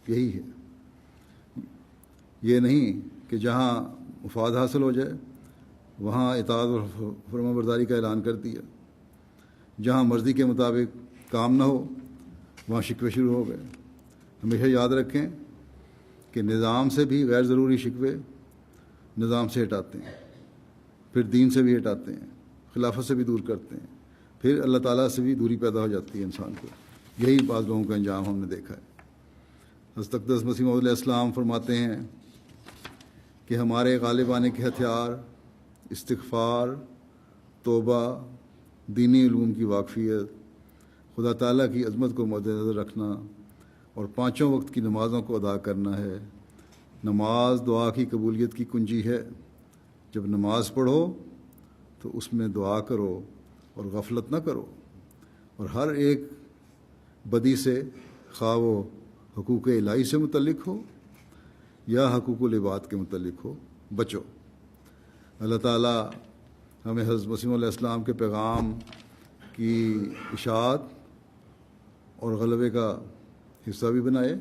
یہی ہے۔ یہ نہیں کہ جہاں مفاد حاصل ہو جائے وہاں اطاعت اور فرمانبرداری کا اعلان کر دیا، جہاں مرضی کے مطابق کام نہ ہو وہاں شکوے شروع ہو گئے۔ ہمیشہ یاد رکھیں کہ نظام سے بھی غیر ضروری شکوے نظام سے ہٹاتے ہیں، پھر دین سے بھی ہٹاتے ہیں، خلافت سے بھی دور کرتے ہیں، پھر اللہ تعالیٰ سے بھی دوری پیدا ہو جاتی ہے انسان کو۔ یہی بعض لوگوں کا انجام ہم نے دیکھا ہے۔ حضرت اقدس مسیح موعود علیہ السلام فرماتے ہیں کہ ہمارے غالب آنے کے ہتھیار استغفار، توبہ، دینی علوم کی واقفیت، خدا تعالیٰ کی عظمت کو مد نظر رکھنا اور 5 وقت کی نمازوں کو ادا کرنا ہے۔ نماز دعا کی قبولیت کی کنجی ہے۔ جب نماز پڑھو تو اس میں دعا کرو اور غفلت نہ کرو، اور ہر ایک بدی سے، خواہ وہ حقوق الہی سے متعلق ہو یا حقوق العباد کے متعلق ہو، بچو۔ اللہ تعالیٰ ہمیں حضرت مسیح علیہ السلام کے پیغام کی اشاعت اور غلبے کا حصہ بھی بنائے،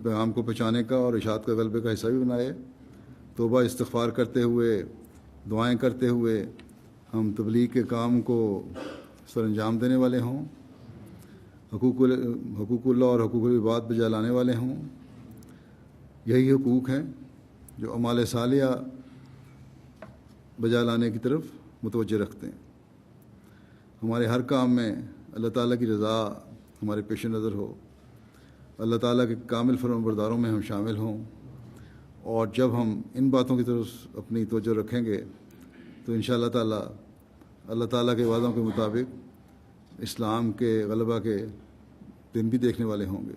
پیغام کو پہنچانے کا اور اشاعت کا غلبے کا حصہ بھی بنائے۔ توبہ استغفار کرتے ہوئے، دعائیں کرتے ہوئے ہم تبلیغ کے کام کو سر انجام دینے والے ہوں، حقوق اللہ اور حقوق العباد بجا لانے والے ہوں۔ یہی حقوق ہیں جو اعمال صالحہ بجا لانے کی طرف متوجہ رکھتے ہیں۔ ہمارے ہر کام میں اللہ تعالیٰ کی رضا ہمارے پیش نظر ہو، اللہ تعالیٰ کے کامل فرمانبرداروں میں ہم شامل ہوں، اور جب ہم ان باتوں کی طرف اپنی توجہ رکھیں گے تو انشاءاللہ تعالیٰ اللہ تعالیٰ کے وعدوں کے مطابق اسلام کے غلبہ کے دن بھی دیکھنے والے ہوں گے۔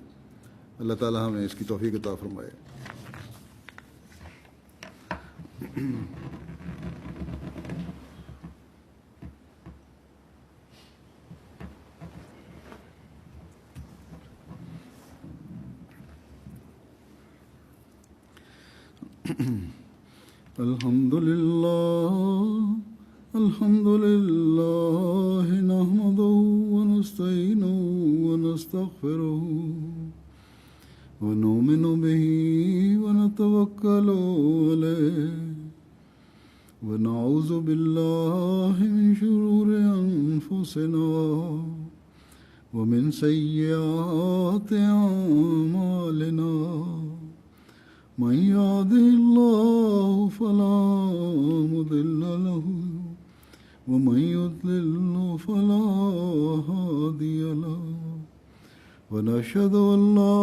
اللہ تعالیٰ ہمیں اس کی توفیق عطا فرمائے۔ الحمد لله نحمده ونستعينه ونستغفره ونؤمن به ونتوكل عليه ونعوذ بالله من شرور أنفسنا ومن سيئات أعمالنا من يهده الله فلا مضل له ومن يضلل فلا هادي له ونشهد أن لا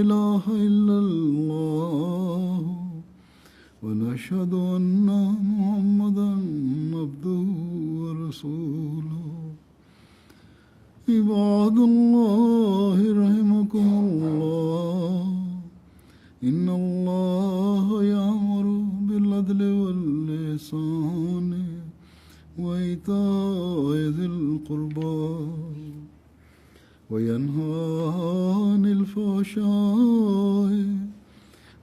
إله إلا الله ونشهد أن محمدا عبده ورسوله عباد الله رحمكم الله إن الله يأمر بالعدل والإحسان وإيتاء ذي القربى وينهى عن الفحشاء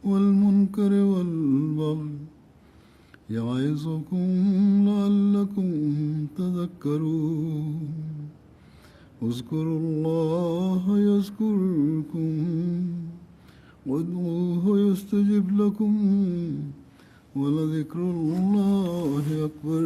والمنكر والبغي يعظكم لعلكم تذكرون اذكروا الله يذكركم وادعوه يستجب لكم ولذكر الله أكبر